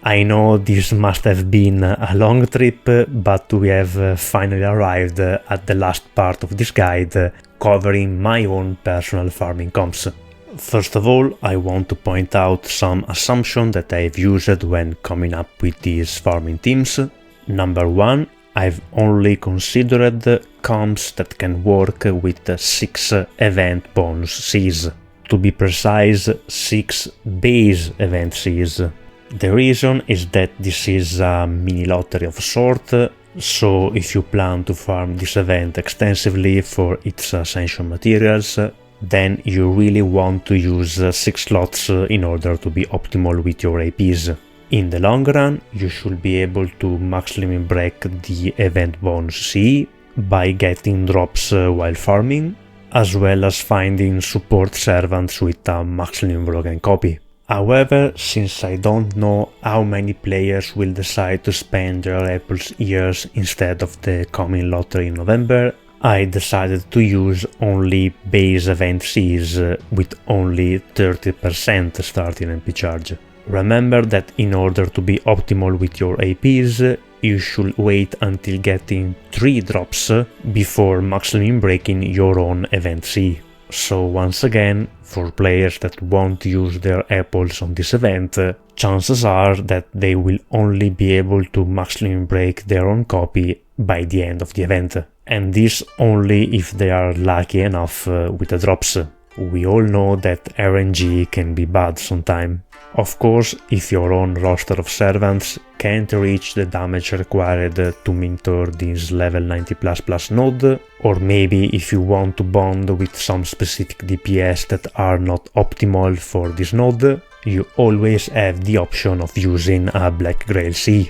A: I know this must have been a long trip, but we have finally arrived at the last part of this guide, covering my own personal farming comps. First of all, I want to point out some assumptions that I've used when coming up with these farming teams. Number 1, I've only considered comps that can work with 6 event bonus Cs. To be precise, 6 base event Cs. The reason is that this is a mini lottery of sort, so if you plan to farm this event extensively for its ascension materials, then you really want to use 6 slots in order to be optimal with your APs. In the long run, you should be able to max limit break the event bonus C by getting drops while farming, as well as finding support servants with a max limit broken copy. However, since I don't know how many players will decide to spend their Apple's ears instead of the coming lottery in November, I decided to use only base event Cs with only 30% starting MP charge. Remember that in order to be optimal with your APs, you should wait until getting 3 drops before maximum breaking your own event C. So once again, for players that won't use their apples on this event, chances are that they will only be able to maximum break their own copy by the end of the event. And this only if they are lucky enough with the drops. We all know that RNG can be bad sometimes. Of course, if your own roster of servants can't reach the damage required to mentor this level 90++ node, or maybe if you want to bond with some specific DPS that are not optimal for this node, you always have the option of using a Black Grail C.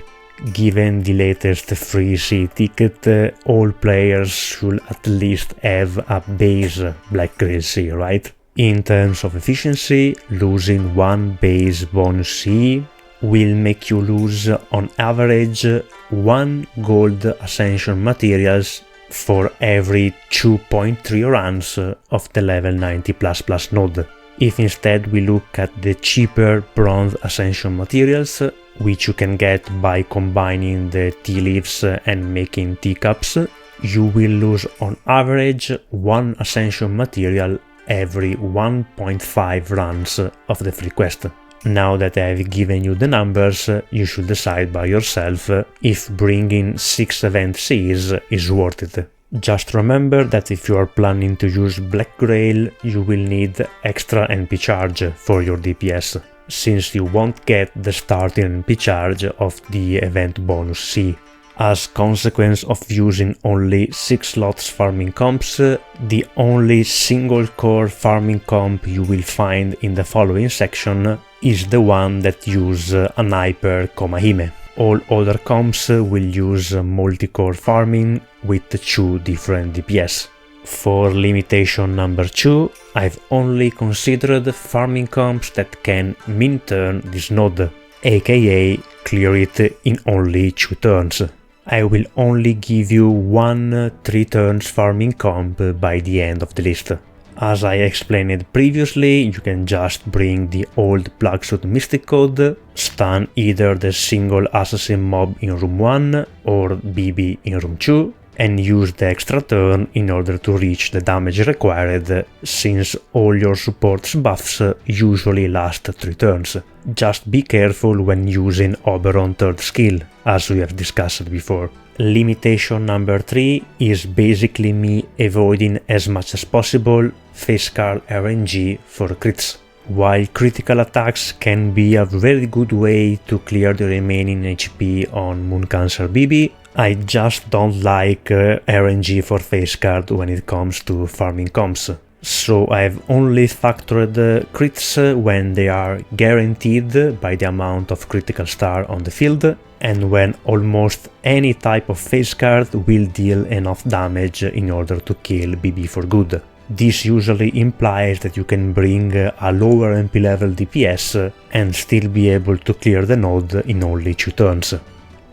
A: Given the latest free C ticket, all players should at least have a base Black Grail C, right? In terms of efficiency, losing 1 base bonus C will make you lose on average 1 gold ascension materials for every 2.3 runs of the level 90++ node. If instead we look at the cheaper bronze ascension materials, which you can get by combining the tea leaves and making teacups, you will lose on average 1 ascension material every 1.5 runs of the free quest. Now that I have given you the numbers, you should decide by yourself if bringing 6 event Cs is worth it. Just remember that if you are planning to use Black Grail, you will need extra NP charge for your DPS, since you won't get the starting NP charge of the event bonus C. As consequence of using only 6 slots farming comps, the only single core farming comp you will find in the following section is the one that uses an hyper Komahime. All other comps will use multi-core farming with 2 different DPS. For limitation number 2, I've only considered farming comps that can min-turn this node, aka clear it in only 2 turns. I will only give you 1 3 turns farming comp by the end of the list. As I explained previously, you can just bring the old Plugsuit Mystic Code, stun either the single assassin mob in room 1 or BB in room 2, and use the extra turn in order to reach the damage required, since all your support's buffs usually last 3 turns. Just be careful when using Oberon 3rd skill, as we have discussed before. Limitation number 3 is basically me avoiding as much as possible face card RNG for crits. While critical attacks can be a very good way to clear the remaining HP on Mooncancer BB, I just don't like RNG for face card when it comes to farming comps. So I've only factored crits when they are guaranteed by the amount of critical star on the field, and when almost any type of face card will deal enough damage in order to kill BB for good. This usually implies that you can bring a lower MP level DPS and still be able to clear the node in only 2 turns.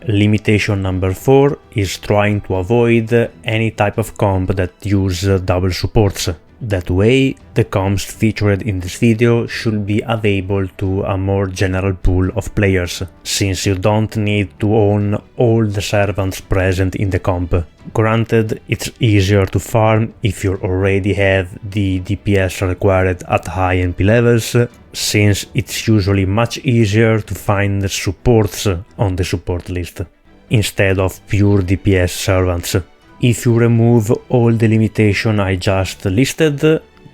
A: Limitation number 4 is trying to avoid any type of comp that use double supports. That way, the comps featured in this video should be available to a more general pool of players, since you don't need to own all the servants present in the comp. Granted, it's easier to farm if you already have the DPS required at high MP levels, since it's usually much easier to find supports on the support list, instead of pure DPS servants. If you remove all the limitations I just listed,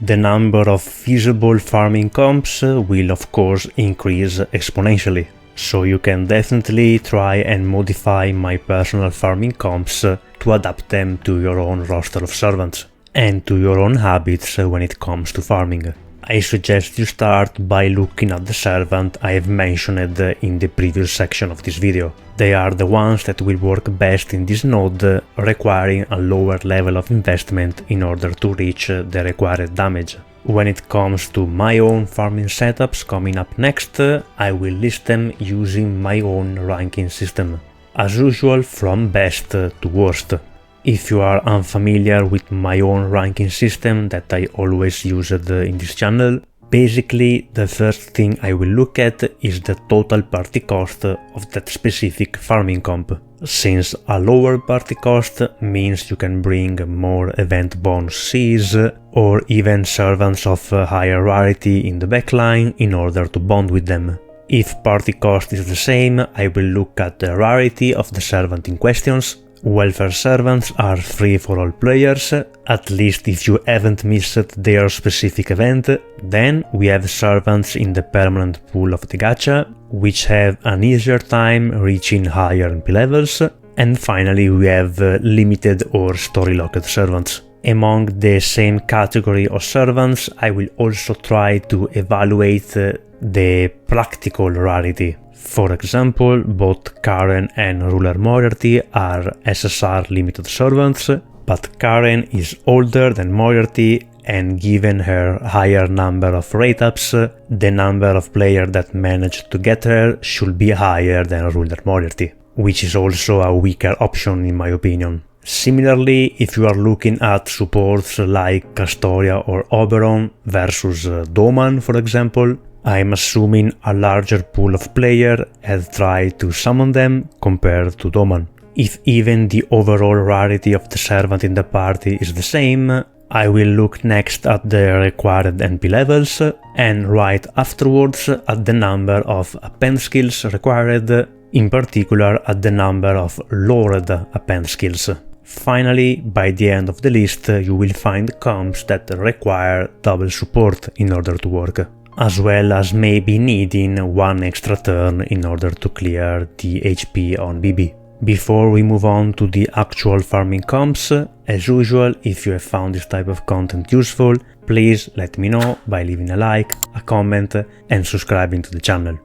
A: the number of feasible farming comps will of course increase exponentially. So you can definitely try and modify my personal farming comps to adapt them to your own roster of servants and to your own habits when it comes to farming. I suggest you start by looking at the servant I have mentioned in the previous section of this video. They are the ones that will work best in this node, requiring a lower level of investment in order to reach the required damage. When it comes to my own farming setups coming up next, I will list them using my own ranking system, as usual from best to worst. If you are unfamiliar with my own ranking system that I always used in this channel, basically the first thing I will look at is the total party cost of that specific farming comp, since a lower party cost means you can bring more event bonus Cs or even servants of higher rarity in the backline in order to bond with them. If party cost is the same, I will look at the rarity of the servant in questions. Welfare servants are free for all players, at least if you haven't missed their specific event. Then we have servants in the permanent pool of the gacha, which have an easier time reaching higher MP levels. And finally we have limited or story-locked servants. Among the same category of servants, I will also try to evaluate the practical rarity. For example, both Caren and Ruler Moriarty are SSR limited servants, but Caren is older than Moriarty, and given her higher number of rate ups, the number of players that managed to get her should be higher than Ruler Moriarty, which is also a weaker option in my opinion. Similarly, if you are looking at supports like Castoria or Oberon versus Doman, for example, I'm assuming a larger pool of players has tried to summon them compared to Doman. If even the overall rarity of the servant in the party is the same, I will look next at the required NP levels and right afterwards at the number of append skills required, in particular at the number of lored append skills. Finally, by the end of the list, you will find comps that require double support in order to work, as well as maybe needing one extra turn in order to clear the HP on BB. Before we move on to the actual farming comps, as usual, if you have found this type of content useful, please let me know by leaving a like, a comment and subscribing to the channel.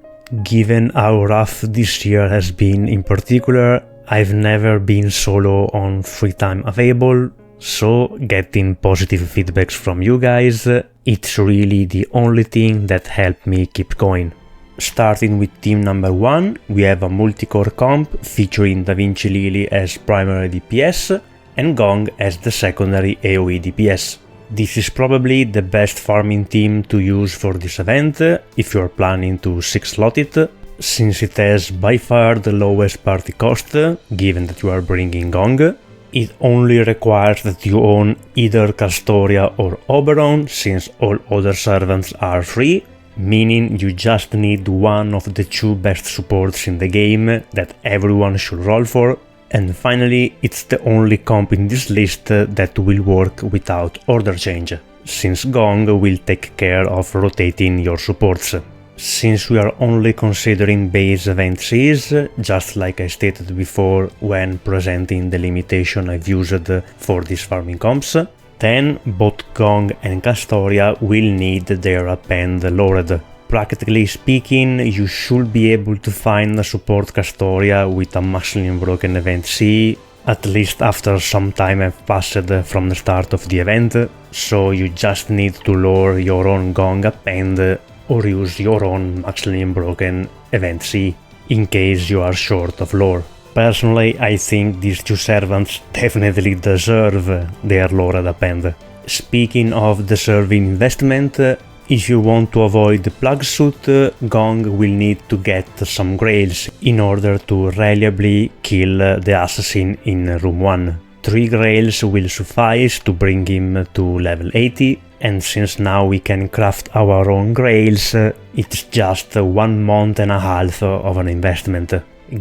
A: Given how rough this year has been in particular, I've never been solo on free time available, so getting positive feedbacks from you guys, it's really the only thing that helped me keep going. Starting with team number 1, we have a multi-core comp featuring Da Vinci Lily as primary DPS and Gong as the secondary AoE DPS. This is probably the best farming team to use for this event if you are planning to 6-slot it, since it has by far the lowest party cost, given that you are bringing Gong. It only requires that you own either Castoria or Oberon, since all other servants are free, meaning you just need one of the 2 best supports in the game that everyone should roll for. And finally, it's the only comp in this list that will work without order change, since Gong will take care of rotating your supports. Since we are only considering base event Cs, just like I stated before when presenting the limitation I've used for these farming comps, then both Gong and Castoria will need their append lowered. Practically speaking, you should be able to find a support Castoria with a Muscling Unbroken event C, at least after some time have passed from the start of the event, so you just need to lower your own Gong append or use your own Muscling Unbroken event C, in case you are short of lore. Personally, I think these 2 servants definitely deserve their lowered append. Speaking of deserving investment, if you want to avoid the plug suit, Gong will need to get some grails in order to reliably kill the assassin in room 1. 3 grails will suffice to bring him to level 80, and since now we can craft our own grails, it's just 1 month and a half of an investment.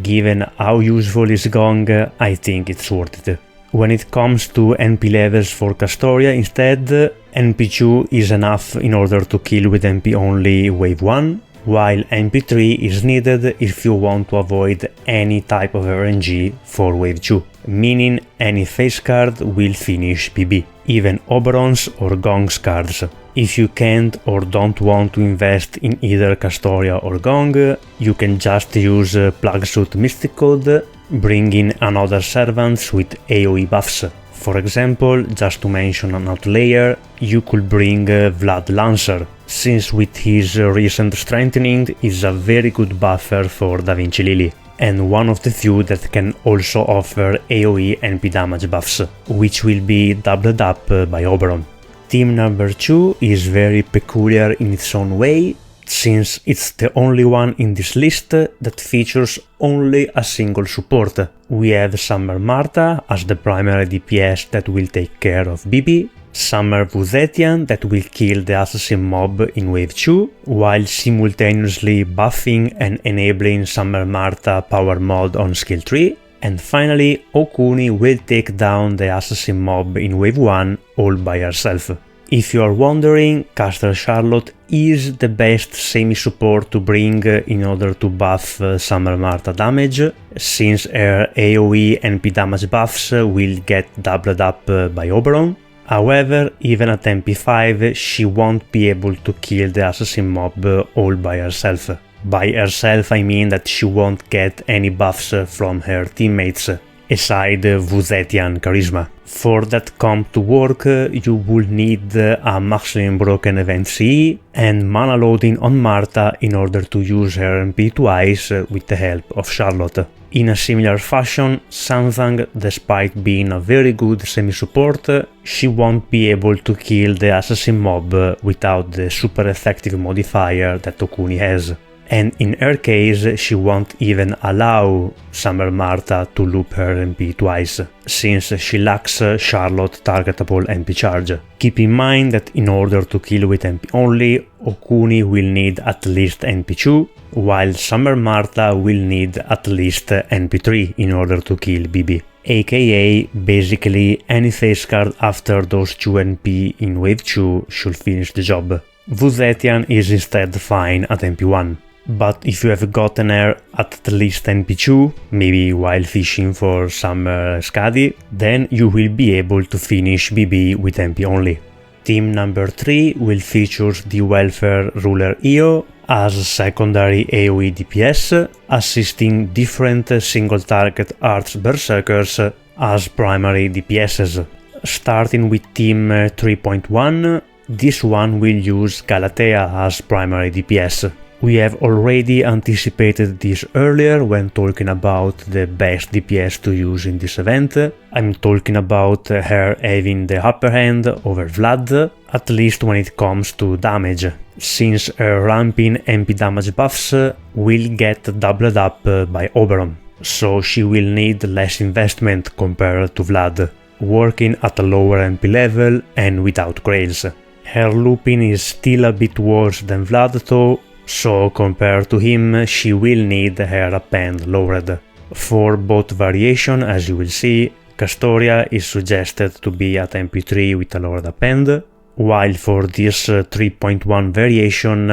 A: Given how useful is Gong, I think it's worth it. When it comes to NP levels for Castoria instead, NP2 is enough in order to kill with NP only wave 1, while NP3 is needed if you want to avoid any type of RNG for wave 2, meaning any face card will finish PB, even Oberon's or Gong's cards. If you can't or don't want to invest in either Castoria or Gong, you can just use Plug Suit Mystic Code, bring in another servants with AoE buffs. For example, just to mention an outlier, you could bring Vlad Lancer, since with his recent strengthening is a very good buffer for Da Vinci Lily, and one of the few that can also offer AoE NP damage buffs, which will be doubled up by Oberon. Team number 2 is very peculiar in its own way, since it's the only one in this list that features only a single support. We have Summer Martha as the primary DPS that will take care of BB, Summer Zetian that will kill the assassin mob in wave 2, while simultaneously buffing and enabling Summer Martha power mod on skill 3, and finally Okuni will take down the assassin mob in wave 1 all by herself. If you are wondering, Caster Charlotte is the best semi-support to bring in order to buff Summer Martha damage, since her AoE NP damage buffs will get doubled up by Oberon. However, even at MP5 she won't be able to kill the assassin mob all by herself. By herself I mean that she won't get any buffs from her teammates. aside Zetian charisma. For that comp to work, you will need a maximum broken event CE and mana loading on Martha in order to use her MP twice with the help of Charlotte. In a similar fashion, Samsung, despite being a very good semi-support, she won't be able to kill the assassin mob without the super effective modifier that Okuni has. And in her case, she won't even allow Summer Martha to loop her MP twice, since she lacks Charlotte targetable MP charge. Keep in mind that in order to kill with MP only, Okuni will need at least MP2, while Summer Martha will need at least MP3 in order to kill BB. AKA, basically any face card after those 2 NP in wave 2 should finish the job. Zetian is instead fine at MP1. But if you have gotten her at least NP2, maybe while fishing for some Skadi, then you will be able to finish BB with MP only. Team number 3 will feature the Welfare Ruler Io as secondary AoE DPS, assisting different single target Arts Berserkers as primary DPSs. Starting with Team 3.1, this one will use Galatea as primary DPS. We have already anticipated this earlier when talking about the best DPS to use in this event. I'm talking about her having the upper hand over Vlad, at least when it comes to damage, since her ramping MP damage buffs will get doubled up by Oberon, so she will need less investment compared to Vlad, working at a lower MP level and without grails. Her looping is still a bit worse than Vlad though, so compared to him she will need her append lowered. For both variation, as you will see, Castoria is suggested to be at MP3 with a lowered append, while for this 3.1 variation,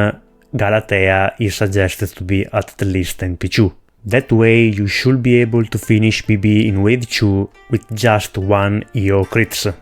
A: Galatea is suggested to be at least MP2. That way you should be able to finish BB in wave 2 with just 1 EO crits,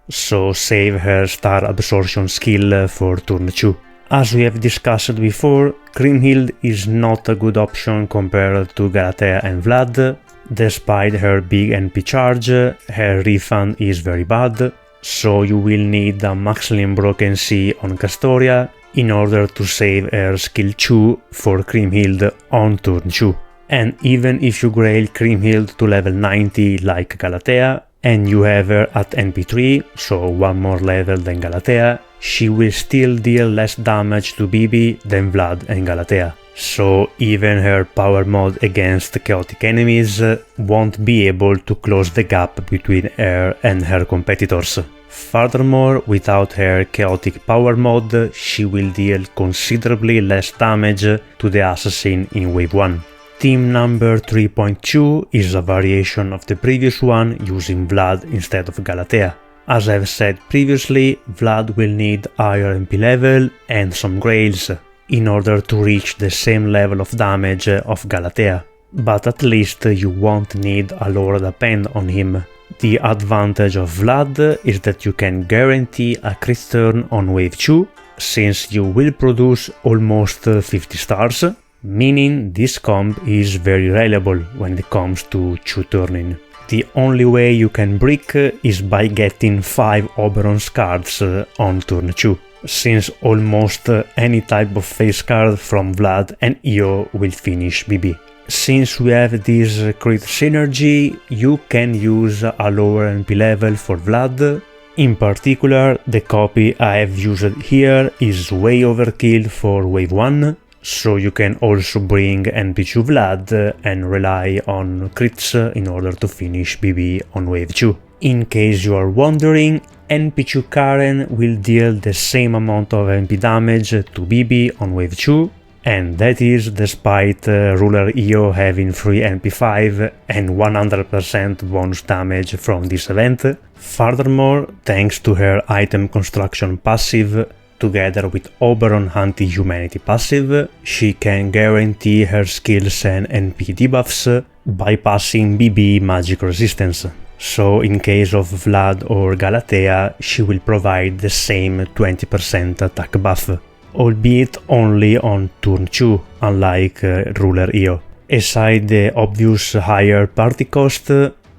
A: so save her star absorption skill for turn 2. As we have discussed before, Kriemhild is not a good option compared to Galatea and Vlad. Despite her big NP charge, her refund is very bad, so you will need a maximum broken C on Castoria in order to save her skill 2 for Kriemhild on turn 2. And even if you grail Kriemhild to level 90 like Galatea, and you have her at NP3, so one more level than Galatea, she will still deal less damage to BB than Vlad and Galatea. So even her power mod against chaotic enemies won't be able to close the gap between her and her competitors. Furthermore, without her chaotic power mod, she will deal considerably less damage to the assassin in wave 1. Team number 3.2 is a variation of the previous one using Vlad instead of Galatea. As I've said previously, Vlad will need higher MP level and some grails in order to reach the same level of damage of Galatea, but at least you won't need a lowered append on him. The advantage of Vlad is that you can guarantee a crit turn on wave 2, since you will produce almost 50 stars, meaning this comp is very reliable when it comes to 2-turning. The only way you can brick is by getting 5 Oberon cards on turn 2, since almost any type of face card from Vlad and Io will finish BB. Since we have this crit synergy, you can use a lower NP level for Vlad. In particular, the copy I have used here is way overkill for wave 1, so you can also bring NP2 Vlad and rely on crits in order to finish BB on wave 2. In case you are wondering, NP2 Caren will deal the same amount of NP damage to BB on wave 2, and that is despite Ruler Io having free NP5 and 100% bonus damage from this event. Furthermore, thanks to her item construction passive, together with Oberon anti-humanity passive, she can guarantee her skills and NP debuffs, bypassing BB magic resistance. So in case of Vlad or Galatea, she will provide the same 20% attack buff, albeit only on turn 2, unlike Ruler Io. Aside the obvious higher party cost,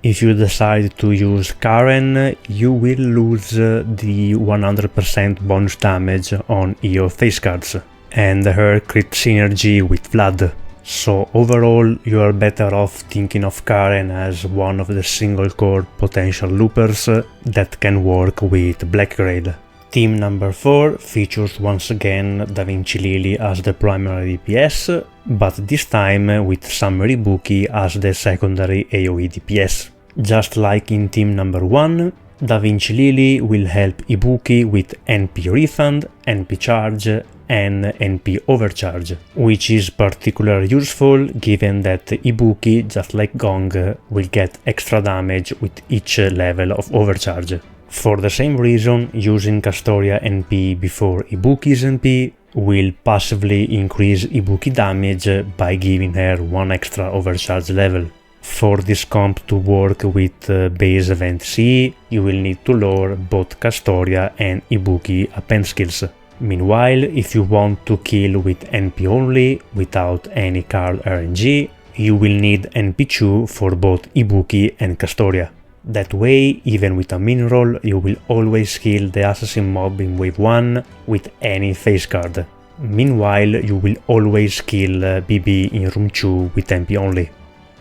A: If you decide to use Caren, you will lose the 100% bonus damage on EO face cards and her crit synergy with Vlad. So overall, you are better off thinking of Caren as one of the single core potential loopers that can work with Blackgrade. Team number 4 features once again Da Vinci Lily as the primary DPS, but this time with Summer Ibuki as the secondary AoE DPS. Just like in team number 1, Da Vinci Lily will help Ibuki with NP refund, NP charge and NP overcharge, which is particularly useful given that Ibuki, just like Gong, will get extra damage with each level of overcharge. For the same reason, using Castoria NP before Ibuki's NP will passively increase Ibuki damage by giving her one extra overcharge level. For this comp to work with base event C, you will need to lower both Castoria and Ibuki append skills. Meanwhile, if you want to kill with NP only, without any card RNG, you will need NP2 for both Ibuki and Castoria. That way, even with a mineral, you will always kill the assassin mob in wave 1 with any face card. Meanwhile, you will always kill BB in room 2 with NP only.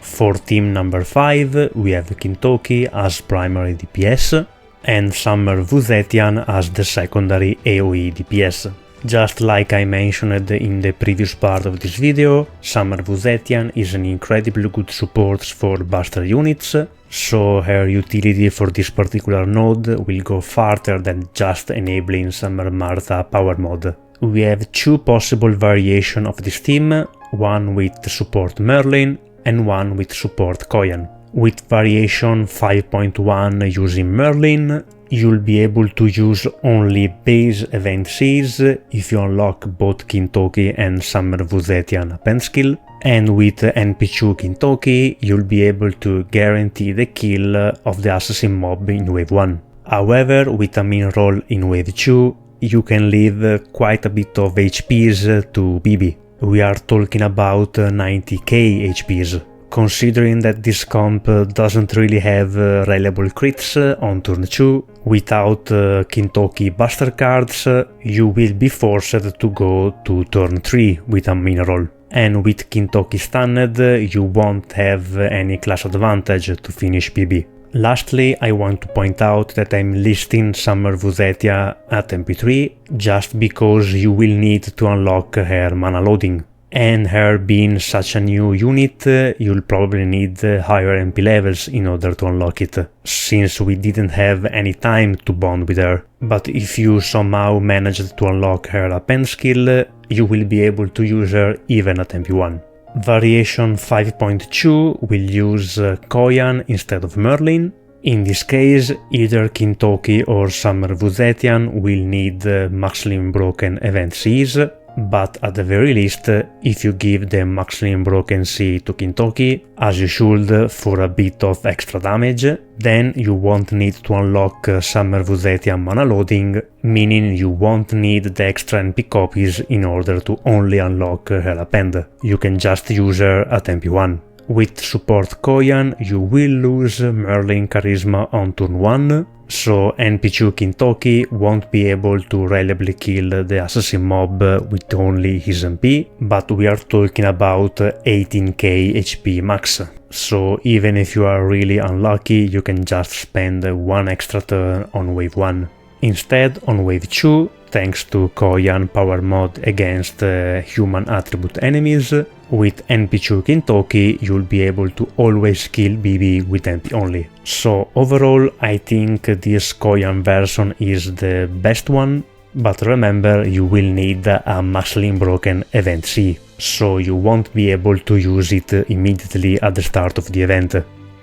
A: For team number 5, we have Kintoki as primary DPS and Summer Zetian as the secondary AoE DPS. Just like I mentioned in the previous part of this video, Summer Zetian is an incredibly good support for Buster units, so her utility for this particular node will go farther than just enabling Summer Martha power mod. We have two possible variations of this team, one with support Merlin and one with support Koyan. With variation 5.1 using Merlin, you'll be able to use only base event Cs if you unlock both Kintoki and Summer Zetian append skill, and with NP2 Kintoki, you'll be able to guarantee the kill of the assassin mob in wave 1. However, with a min roll in wave 2, you can leave quite a bit of HPs to BB. We are talking about 90k HPs. Considering that this comp doesn't really have reliable crits on turn 2, without Kintoki Buster cards, you will be forced to go to turn 3 with a mineral. And with Kintoki stunned, you won't have any class advantage to finish BB. Lastly, I want to point out that I'm listing Summer Zetian at MP3 just because you will need to unlock her mana loading. And her being such a new unit, you'll probably need higher MP levels in order to unlock it, since we didn't have any time to bond with her. But if you somehow managed to unlock her append skill, you will be able to use her even at MP1. Variation 5.2 will use Koyan instead of Merlin. In this case, either Kintoki or Summer Zetian will need Maximum Broken event Cs, but at the very least, if you give the Maximum Broken C to Kintoki, as you should for a bit of extra damage, then you won't need to unlock Summer Zetian mana loading, meaning you won't need the extra NP copies in order to only unlock her append. You can just use her at MP1. With support Koyan, you will lose Merlin Charisma on turn 1, so NP2 Kintoki won't be able to reliably kill the assassin mob with only his MP, but we are talking about 18k HP max. So even if you are really unlucky, you can just spend one extra turn on wave 1. Instead, on wave 2, thanks to Koyan power mod against human attribute enemies, with NP2 Kintoki you'll be able to always kill BB with NP only. So overall, I think this Koyan version is the best one, but remember you will need a Maximum Broken event C, so you won't be able to use it immediately at the start of the event.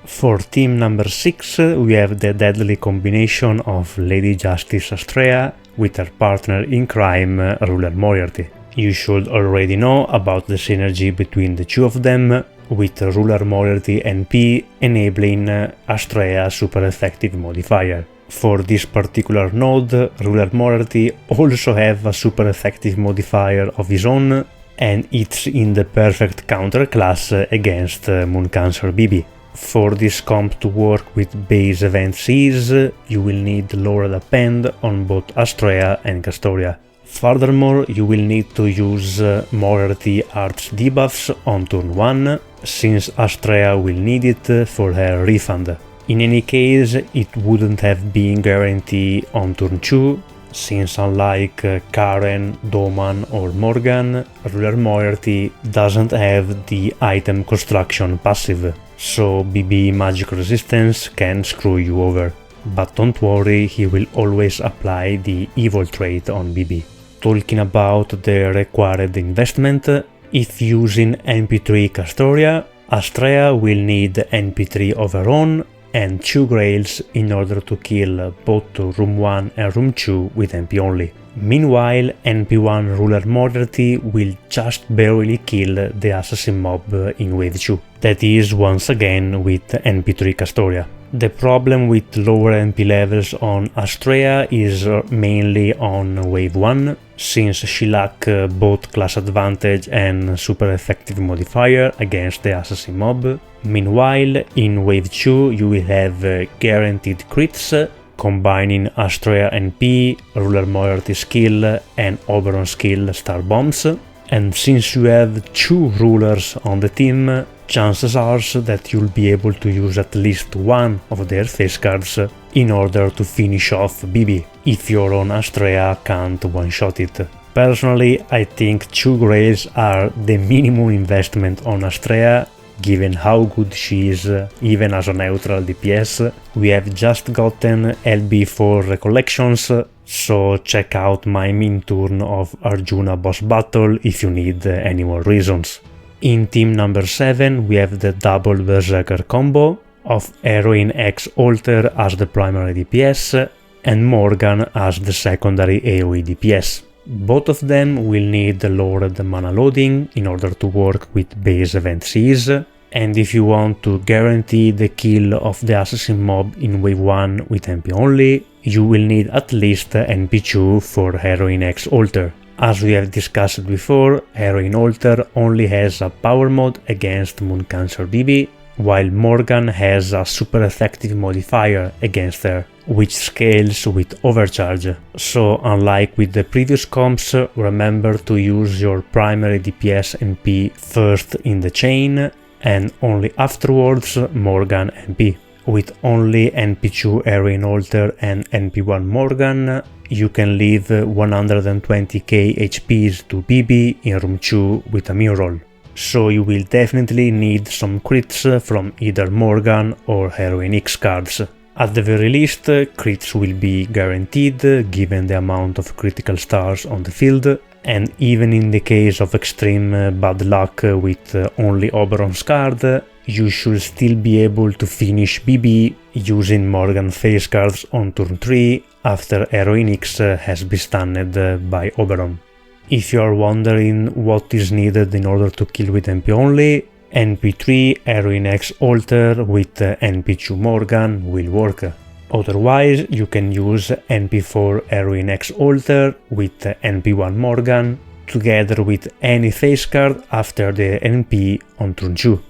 A: For team number 6, we have the deadly combination of Lady Justice Astraea with her partner in crime, Ruler Moriarty. You should already know about the synergy between the two of them, with Ruler Moriarty NP enabling Astraea super effective modifier. For this particular node, Ruler Moriarty also have a super effective modifier of his own, and it's in the perfect counter class against Moon Cancer BB. For this comp to work with base event Cs, you will need lowered append on both Astraea and Castoria. Furthermore, you will need to use Moriarty arts debuffs on turn 1, since Astraea will need it for her refund. In any case, it wouldn't have been guaranteed on turn 2, since unlike Caren, Doman or Morgan, Ruler Moriarty doesn't have the item construction passive, so BB magic resistance can screw you over. But don't worry, he will always apply the evil trait on BB. Talking about the required investment, if using NP3 Castoria, Astraea will need NP3 Oberon and 2 Grails in order to kill both Room 1 and Room 2 with NP only. Meanwhile, NP1 Ruler Moriarty will just barely kill the assassin mob in Wave 2, that is once again with NP3 Castoria. The problem with lower NP levels on Astraea is mainly on Wave 1, since she lacks both class advantage and super effective modifier against the assassin mob. Meanwhile, in Wave 2 you will have guaranteed crits, combining Astraea NP, Ruler Moriarty skill and Oberon skill star bombs, and since you have 2 rulers on the team, chances are that you'll be able to use at least one of their face cards in order to finish off BB, if your own Astraea can't one-shot it. Personally, I think 2 Grails are the minimum investment on Astraea, given how good she is even as a neutral DPS. We have just gotten LB4 recollections, so check out my min turn of Arjuna boss battle if you need any more reasons. In team number 7 we have the double Berserker combo of Heroine X Alter as the primary DPS and Morgan as the secondary AoE DPS. Both of them will need lowered mana loading in order to work with base event Cs, and if you want to guarantee the kill of the assassin mob in wave 1 with NP only, you will need at least NP2 for Heroine X Alter. As we have discussed before, Heroine Alter only has a power mod against Moon Cancer BB, while Morgan has a super effective modifier against her, which scales with overcharge. So unlike with the previous comps, remember to use your primary DPS NP first in the chain, and only afterwards Morgan NP. With only NP2 Heroine Alter and NP1 Morgan, you can leave 120k HPs to BB in room 2 with a mural. So you will definitely need some crits from either Morgan or Heroine X cards. At the very least, crits will be guaranteed given the amount of critical stars on the field, and even in the case of extreme bad luck with only Oberon's card, you should still be able to finish BB using Morgan face cards on turn 3 after Heroine X has been stunned by Oberon. If you are wondering what is needed in order to kill with NP only, NP3 Heroine X Alter with NP2 Morgan will work. Otherwise, you can use NP4 Heroine X Alter with NP1 Morgan together with any face card after the NP on turn 2.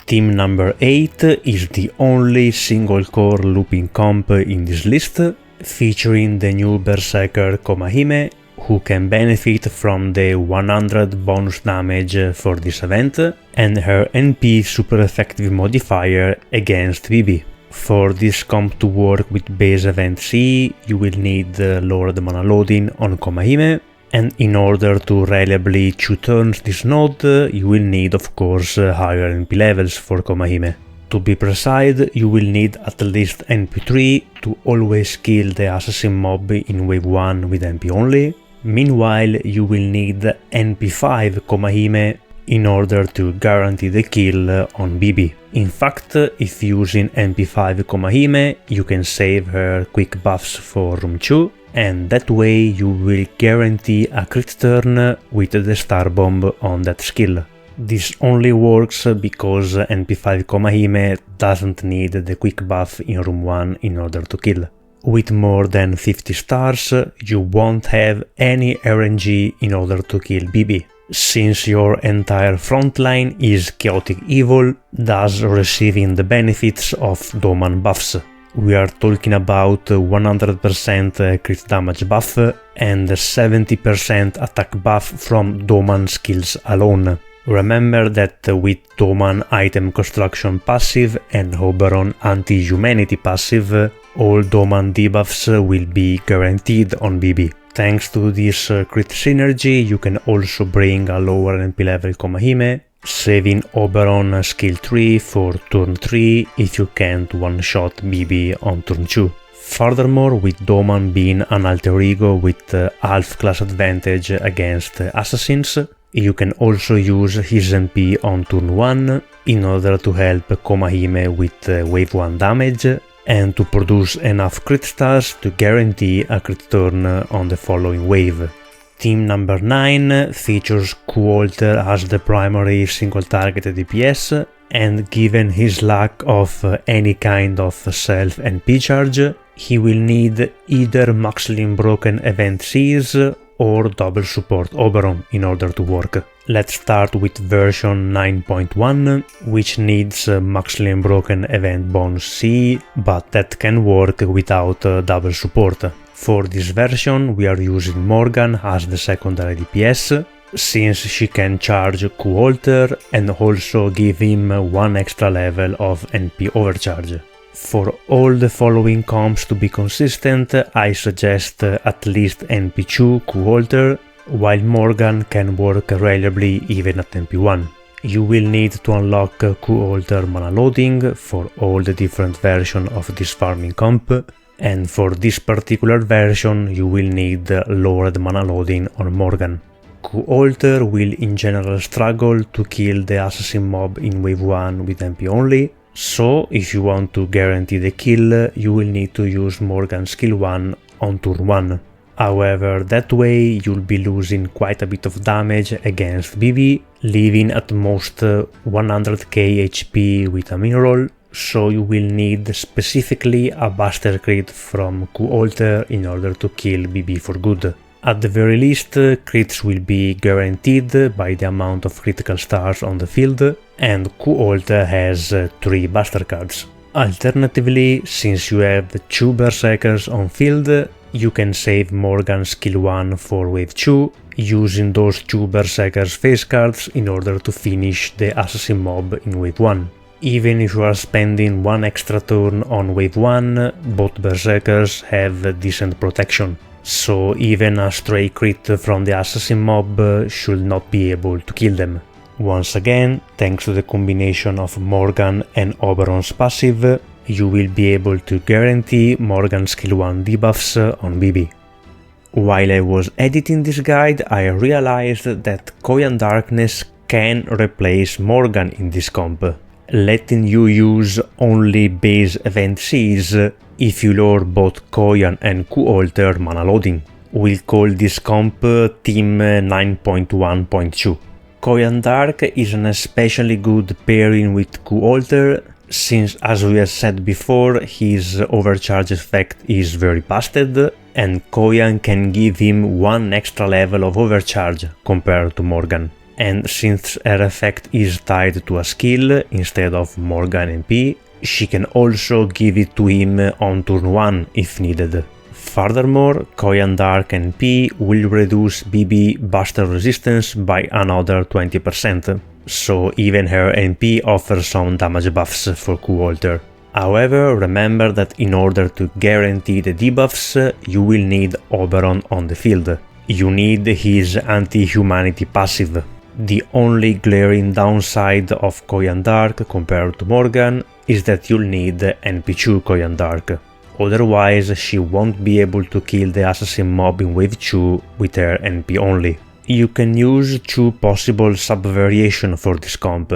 A: Team number 8 is the only single core looping comp in this list, featuring the new Berserker Komahime, who can benefit from the 100 bonus damage for this event, and her NP super effective modifier against BB. For this comp to work with base event C, you will need lowered mana loading on Komahime, and in order to reliably 2-turn this node, you will need of course higher NP levels for Komahime. To be precise, you will need at least NP3 to always kill the assassin mob in wave 1 with NP only. Meanwhile, you will need NP5 Komahime in order to guarantee the kill on BB. In fact, if using NP5 Komahime, you can save her quick buffs for room 2, and that way you will guarantee a crit turn with the star bomb on that skill. This only works because NP5 Komahime doesn't need the quick buff in room 1 in order to kill. With more than 50 stars, you won't have any RNG in order to kill BB. since your entire frontline is chaotic evil, thus receiving the benefits of Doman buffs. We are talking about 100% crit damage buff and 70% attack buff from Doman skills alone. Remember that with Doman item construction passive and Oberon anti-humanity passive, all Doman debuffs will be guaranteed on BB. Thanks to this crit synergy, you can also bring a lower NP level Komahime, saving Oberon skill 3 for turn 3 if you can't one-shot BB on turn 2. Furthermore, with Doman being an alter ego with half class advantage against assassins, you can also use his NP on turn 1 in order to help Komahime with wave 1 damage and to produce enough crit stars to guarantee a crit turn on the following wave. Team number 9 features Q-Alter as the primary single target DPS, and given his lack of any kind of self NP charge, he will need either Maximum Broken Event Seize or double support Oberon in order to work. Let's start with version 9.1, which needs Maximum Broken Event Bonus C, but that can work without double support. For this version we are using Morgan as the secondary DPS, since she can charge Q-Alter and also give him one extra level of NP overcharge. For all the following comps to be consistent, I suggest at least NP2 Q-Alter, while Morgan can work reliably even at NP1. You will need to unlock Q-Alter mana loading for all the different versions of this farming comp, and for this particular version you will need lowered mana loading on Morgan. Q-Alter will in general struggle to kill the assassin mob in wave 1 with NP only, so if you want to guarantee the kill, you will need to use Morgan's skill 1 on turn 1. However, that way you'll be losing quite a bit of damage against BB, leaving at most 100k HP with a mineral, so you will need specifically a Buster crit from Q-Alter in order to kill BB for good. At the very least, crits will be guaranteed by the amount of critical stars on the field, and Q-Alter has 3 Buster cards. Alternatively, since you have 2 Berserkers on field, you can save Morgan's skill 1 for wave 2, using those 2 Berserkers face cards in order to finish the assassin mob in wave 1. Even if you are spending one extra turn on wave 1, both Berserkers have decent protection, so even a stray crit from the assassin mob should not be able to kill them. Once again, thanks to the combination of Morgan and Oberon's passive, you will be able to guarantee Morgan's skill 1 debuffs on BB. While I was editing this guide, I realized that Koyan Darkness can replace Morgan in this comp, letting you use only base event Cs if you lower both Koyan and Q-Alter mana loading. We'll call this comp Team 9.1.2. Koyan Dark is an especially good pairing with Q-Alter, since as we have said before, his overcharge effect is very busted, and Koyan can give him one extra level of overcharge compared to Morgan. And since her effect is tied to a skill instead of Morgan MP, she can also give it to him on turn 1 if needed. Furthermore, Koyan Dark NP will reduce BB Buster resistance by another 20%, so even her NP offers some damage buffs for Q-Alter. However, remember that in order to guarantee the debuffs, you will need Oberon on the field. You need his anti-humanity passive. The only glaring downside of Koyan Dark compared to Morgan is that you'll need NP2 Koyan Dark. Otherwise, she won't be able to kill the assassin mob in wave 2 with her NP only. You can use 2 possible sub-variations for this comp,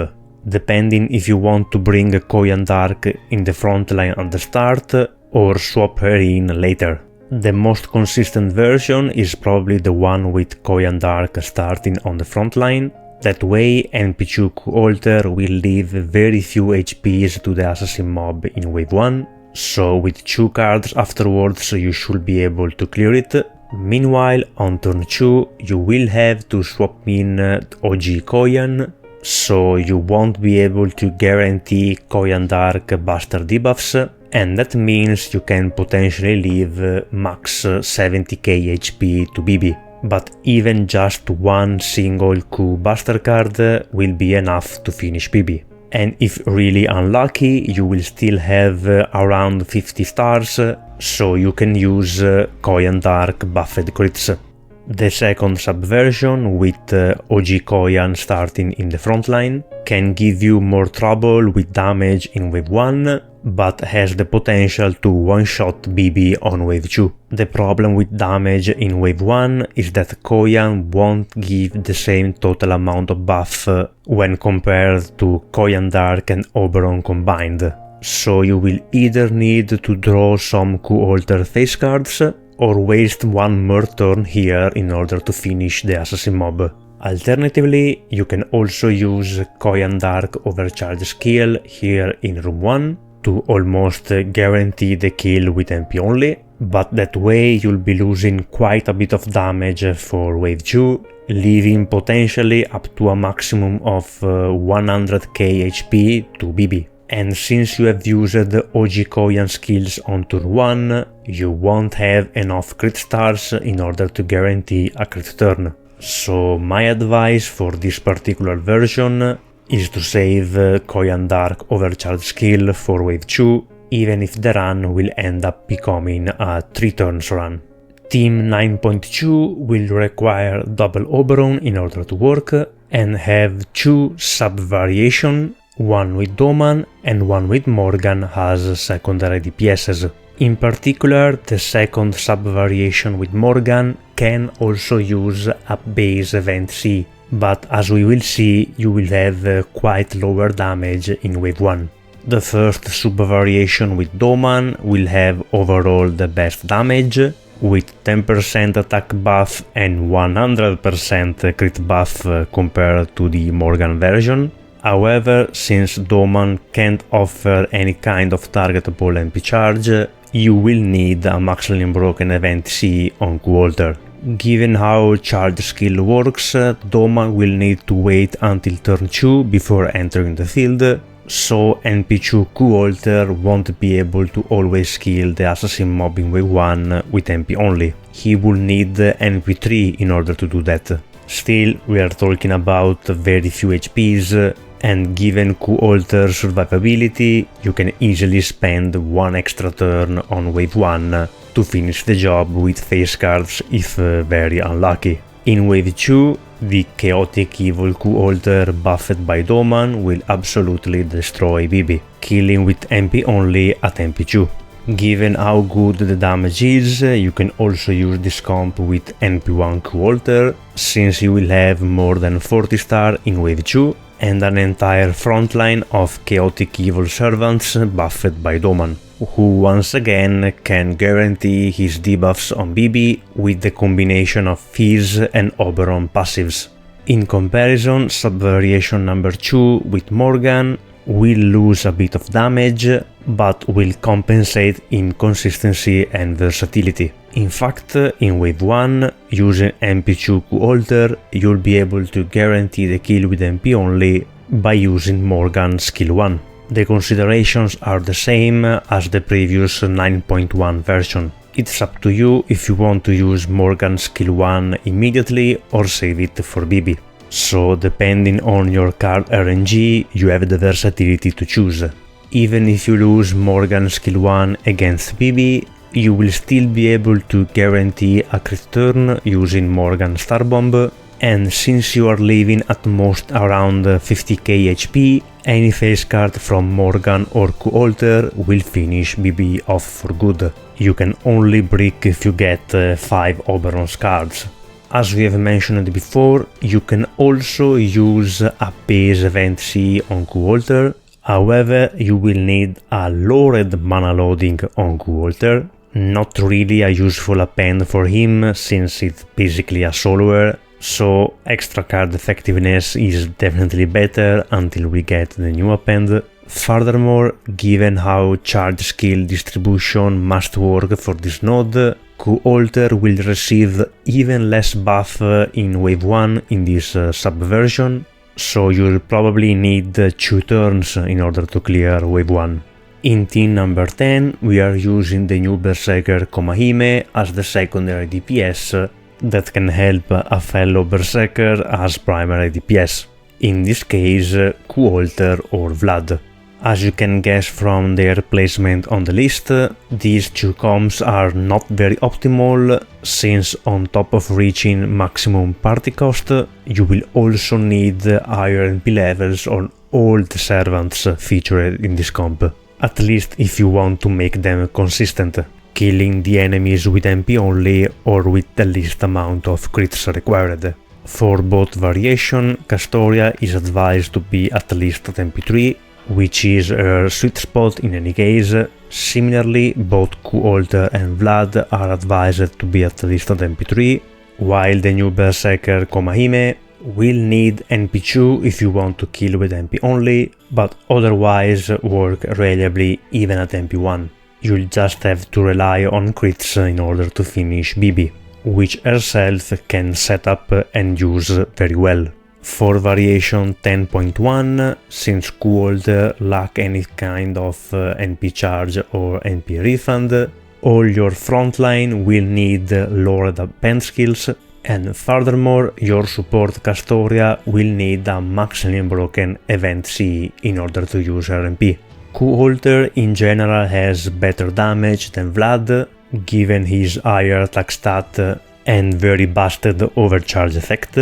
A: depending if you want to bring Koyan Dark in the front line at the start or swap her in later. The most consistent version is probably the one with Koyan Dark starting on the front line. That way, NP2 Q-Alter will leave very few HPs to the assassin mob in wave 1, so with 2 cards afterwards you should be able to clear it, Meanwhile, on turn 2 you will have to swap in OG Koyan, so you won't be able to guarantee Koyan Dark Buster debuffs, and that means you can potentially leave max 70k HP to BB. But even just one single Q Buster card will be enough to finish BB. And if really unlucky, you will still have around 50 stars, so you can use Koyan Dark buffed crits. The second subversion, with OG Koyan starting in the front line, can give you more trouble with damage in wave 1, but has the potential to one-shot BB on wave 2. The problem with damage in wave 1 is that Koyan won't give the same total amount of buff when compared to Koyan Dark and Oberon combined, so you will either need to draw some Q-Alter face cards or waste one more turn here in order to finish the assassin mob. Alternatively, you can also use Koyan Dark Overcharge skill here in room 1 to almost guarantee the kill with MP only, but that way you'll be losing quite a bit of damage for wave 2, leaving potentially up to a maximum of 100k HP to BB. And since you have used OG Koyan skills on turn 1, you won't have enough crit stars in order to guarantee a crit turn. So my advice for this particular version is to save Koyan Dark Overcharge skill for wave 2, even if the run will end up becoming a 3 turns run. Team 9.2 will require double Oberon in order to work, and have 2 sub-variation, one with Doman and one with Morgan as secondary DPSs. In particular, the second sub-variation with Morgan can also use a base event C, but as we will see, you will have quite lower damage in wave 1. The first sub-variation with Doman will have overall the best damage, with 10% attack buff and 100% crit buff compared to the Morgan version. However, since Doman can't offer any kind of targetable MP charge, you will need a Maximally Broken Event C on Q-Alter. Given how charge skill works, Doman will need to wait until turn 2 before entering the field, so NP2 Q-Alter won't be able to always kill the assassin mob in wave 1 with MP only. He will need NP3 in order to do that. Still, we are talking about very few HPs, and given Q-Alter survivability, you can easily spend one extra turn on wave 1 to finish the job with face cards if very unlucky. In wave 2, the chaotic evil Q-Alter buffed by Doman will absolutely destroy BB, killing with MP only at MP2. Given how good the damage is, you can also use this comp with MP1 Q-Alter, since you will have more than 40 star in wave 2 and an entire frontline of chaotic evil servants buffed by Doman, who once again can guarantee his debuffs on BB with the combination of Fizz and Oberon passives. In comparison, sub-variation number 2 with Morgan will lose a bit of damage, but will compensate in consistency and versatility. In fact, in wave 1, using MP2 Q-Alter, you'll be able to guarantee the kill with MP only by using Morgan skill 1. The considerations are the same as the previous 9.1 version. It's up to you if you want to use Morgan skill 1 immediately or save it for BB. So depending on your card RNG, you have the versatility to choose. Even if you lose Morgan skill 1 against BB, you will still be able to guarantee a crit turn using Morgan Starbomb, and since you are leaving at most around 50k HP, any face card from Morgan or Q-Alter will finish BB off for good. You can only brick if you get 5 Oberon's cards. As we have mentioned before, you can also use a base event C on Q-Alter, however you will need a lowered mana loading on Q-Alter. Not really a useful append for him since it's basically a soloer, so extra card effectiveness is definitely better until we get the new append. Furthermore, given how charge skill distribution must work for this node, Q-Alter will receive even less buff in wave 1 in this subversion, so you'll probably need 2 turns in order to clear wave 1. In team number 10 we are using the new Berserker Komahime as the secondary DPS that can help a fellow Berserker as primary DPS, in this case Q-Alter or Vlad. As you can guess from their placement on the list, these two comps are not very optimal, since on top of reaching maximum party cost, you will also need higher MP levels on all the servants featured in this comp, at least if you want to make them consistent, killing the enemies with MP only or with the least amount of crits required. For both variation, Castoria is advised to be at least at MP3, which is her sweet spot in any case. Similarly, both Q-Alter and Vlad are advised to be at least at MP3, while the new Berserker Komahime will need MP2 if you want to kill with MP only, but otherwise work reliably even at MP1. You'll just have to rely on crits in order to finish BB, which herself can set up and use very well. For variation 10.1, since Q-Alter lack any kind of NP charge or NP refund, all your frontline will need lowered append skills, and furthermore your support Castoria will need a maximally broken event CE in order to use her MP. Q-Alter in general has better damage than Vlad, given his higher attack stat and very busted overcharge effect,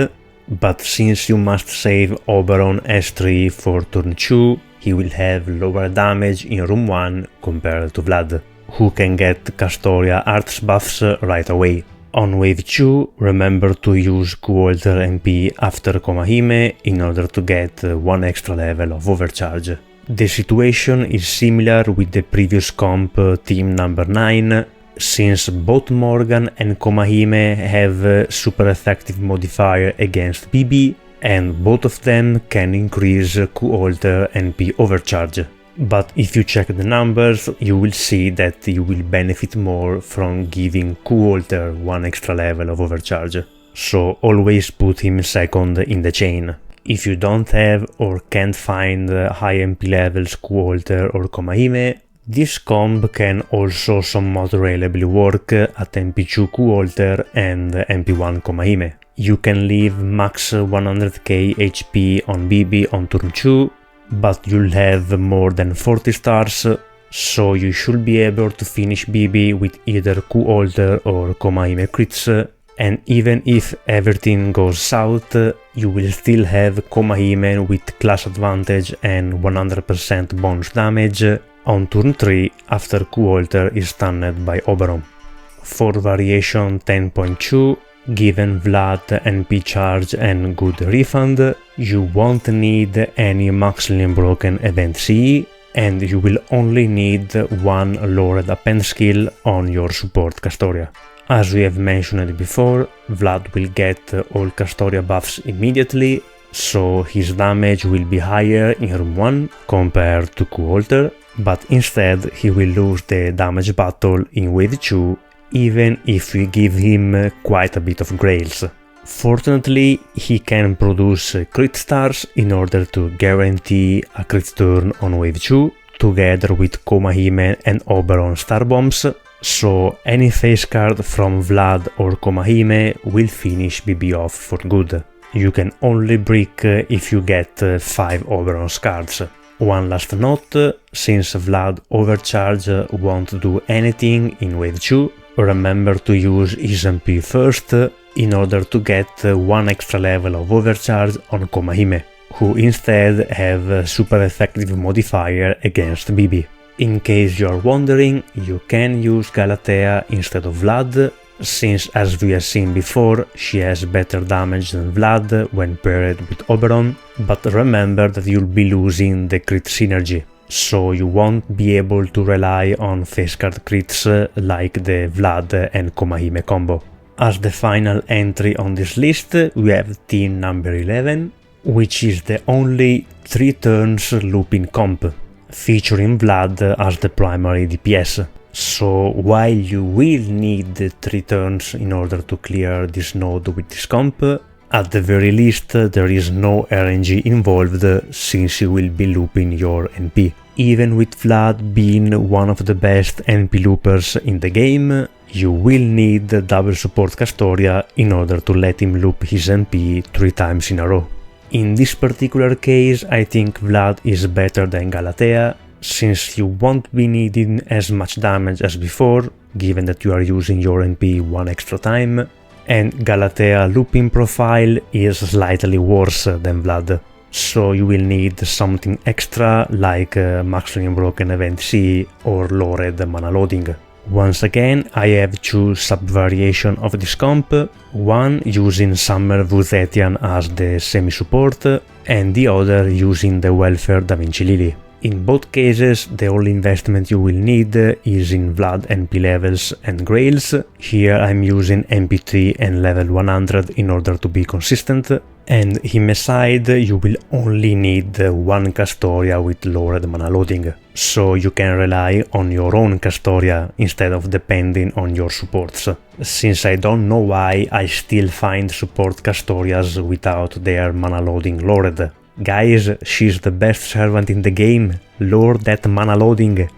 A: but since you must save Oberon S3 for turn 2, he will have lower damage in room 1 compared to Vlad, who can get Castoria arts buffs right away. On wave 2, remember to use Q-Alter MP after Komahime in order to get 1 extra level of overcharge. The situation is similar with the previous comp team number 9, since both Morgan and Komahime have super effective modifier against BB, and both of them can increase Q-Alter NP overcharge. But if you check the numbers, you will see that you will benefit more from giving Q-Alter 1 extra level of overcharge, so always put him second in the chain. If you don't have or can't find high MP levels Q-Alter or Komahime, this comp can also somewhat reliably work at MP2 Q-Alter and MP1 Komahime. You can leave max 100k HP on BB on turn 2, but you'll have more than 40 stars, so you should be able to finish BB with either Q-Alter or Komahime crits, and even if everything goes south, you will still have Komahime with class advantage and 100% bonus damage on turn 3 after Q-Alter is stunned by Oberon. For variation 10.2, given Vlad NP charge and good refund, you won't need any maximally broken event CE, and you will only need 1 lowered append skill on your support Castoria. As we have mentioned before, Vlad will get all Castoria buffs immediately, so his damage will be higher in room 1 compared to Q-Alter, but instead he will lose the damage battle in wave 2, even if we give him quite a bit of grails. Fortunately, he can produce crit stars in order to guarantee a crit turn on wave 2, together with Komahime and Oberon star bombs, so any face card from Vlad or Komahime will finish BB off for good. You can only brick if you get 5 Oberon cards. One last note, since Vlad overcharge won't do anything in wave 2, remember to use his MP first in order to get 1 extra level of overcharge on Komahime, who instead have super effective modifier against BB. In case you are wondering, you can use Galatea instead of Vlad, since as we have seen before, she has better damage than Vlad when paired with Oberon, but remember that you'll be losing the crit synergy, so you won't be able to rely on face card crits like the Vlad and Komahime combo. As the final entry on this list, we have team number 11, which is the only 3 turns looping comp, featuring Vlad as the primary DPS. So while you will need 3 turns in order to clear this node with this comp, at the very least there is no RNG involved since you will be looping your NP. Even with Vlad being one of the best NP loopers in the game, you will need double support Castoria in order to let him loop his NP 3 times in a row. In this particular case, I think Vlad is better than Galatea, since you won't be needing as much damage as before, given that you are using your NP 1 extra time, and Galatea looping profile is slightly worse than Vlad, so you will need something extra like maximum broken event C or lowered mana loading. Once again, I have 2 sub-variations of this comp, one using Summer Zetian as the semi-support, and the other using the welfare Da Vinci Lily. In both cases, the only investment you will need is in Vlad NP levels and grails. Here I'm using MP3 and level 100 in order to be consistent, and him aside you will only need 1 Castoria with lowered mana loading, so you can rely on your own Castoria instead of depending on your supports, since I don't know why I still find support Castorias without their mana loading lowered. Guys, she's the best servant in the game, lower that mana loading.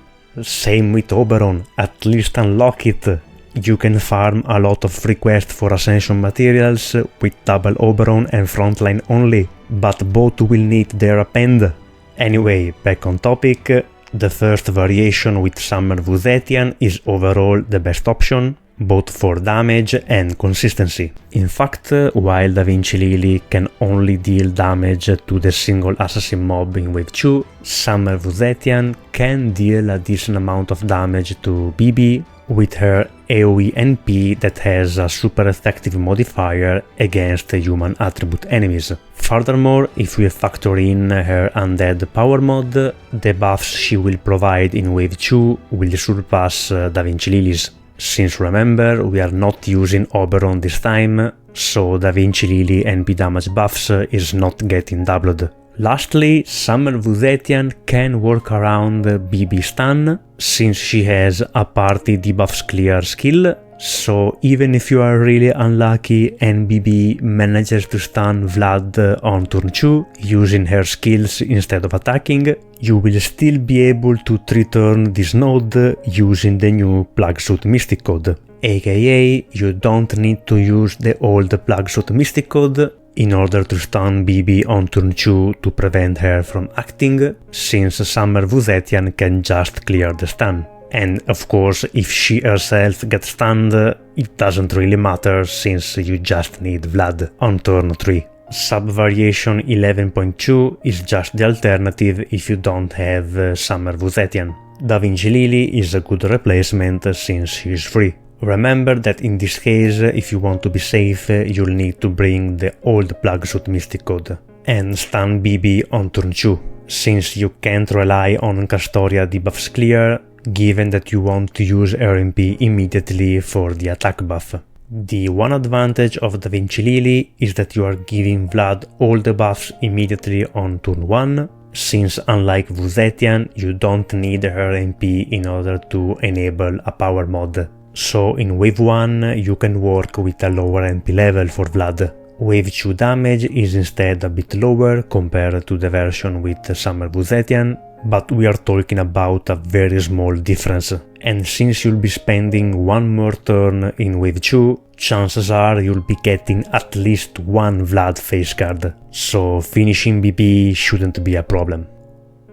A: Same with Oberon, at least unlock it. You can farm a lot of requests for ascension materials with double Oberon and frontline only, but both will need their append. Anyway, back on topic, the first variation with Summer Zetian is overall the best option, both for damage and consistency. In fact, while Da Vinci Lily can only deal damage to the single assassin mob in wave 2, Summer Zetian can deal a decent amount of damage to BB with her AoE NP that has a super effective modifier against human attribute enemies. Furthermore, if we factor in her undead power mod, the buffs she will provide in wave 2 will surpass Da Vinci Lily's. Since remember, we are not using Oberon this time, so Da Vinci Lily NP damage buffs is not getting doubled. Lastly, Summer Zetian can work around BB stun, since she has a party debuffs clear skill, so even if you are really unlucky and BB manages to stun Vlad on turn 2 using her skills instead of attacking, you will still be able to 3-turn this node using the new Plugsuit Mystic Code. aka you don't need to use the old Plugsuit Mystic Code in order to stun BB on turn 2 to prevent her from acting, since Summer Zetian can just clear the stun. And of course, if she herself gets stunned, it doesn't really matter since you just need Vlad on turn 3. Sub-variation 11.2 is just the alternative if you don't have Summer Zetian. Da Vinci Lily is a good replacement since she is free. Remember that in this case, if you want to be safe, you'll need to bring the old Plugsuit Mystic Code and stun BB on turn 2, since you can't rely on Castoria debuffs clear, given that you want to use RMP immediately for the attack buff. The one advantage of Da Vinci Lily is that you are giving Vlad all the buffs immediately on turn 1, since unlike Zetian, you don't need her MP in order to enable a power mod. So in wave 1 you can work with a lower MP level for Vlad. Wave 2 damage is instead a bit lower compared to the version with Summer Zetian, but we are talking about a very small difference. And since you'll be spending one more turn in wave 2, chances are you'll be getting at least one Vlad face card, so finishing BB shouldn't be a problem.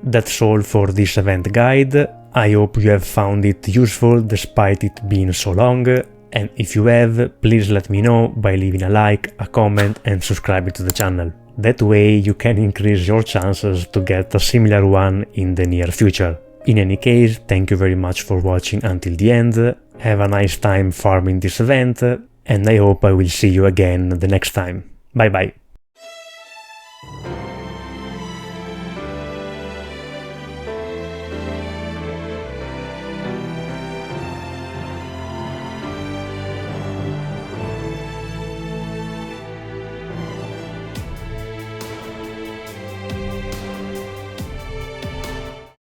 A: That's all for this event guide. I hope you have found it useful despite it being so long, and if you have, please let me know by leaving a like, a comment and subscribing to the channel. That way you can increase your chances to get a similar one in the near future. In any case, thank you very much for watching until the end, have a nice time farming this event, and I hope I will see you again the next time. Bye bye.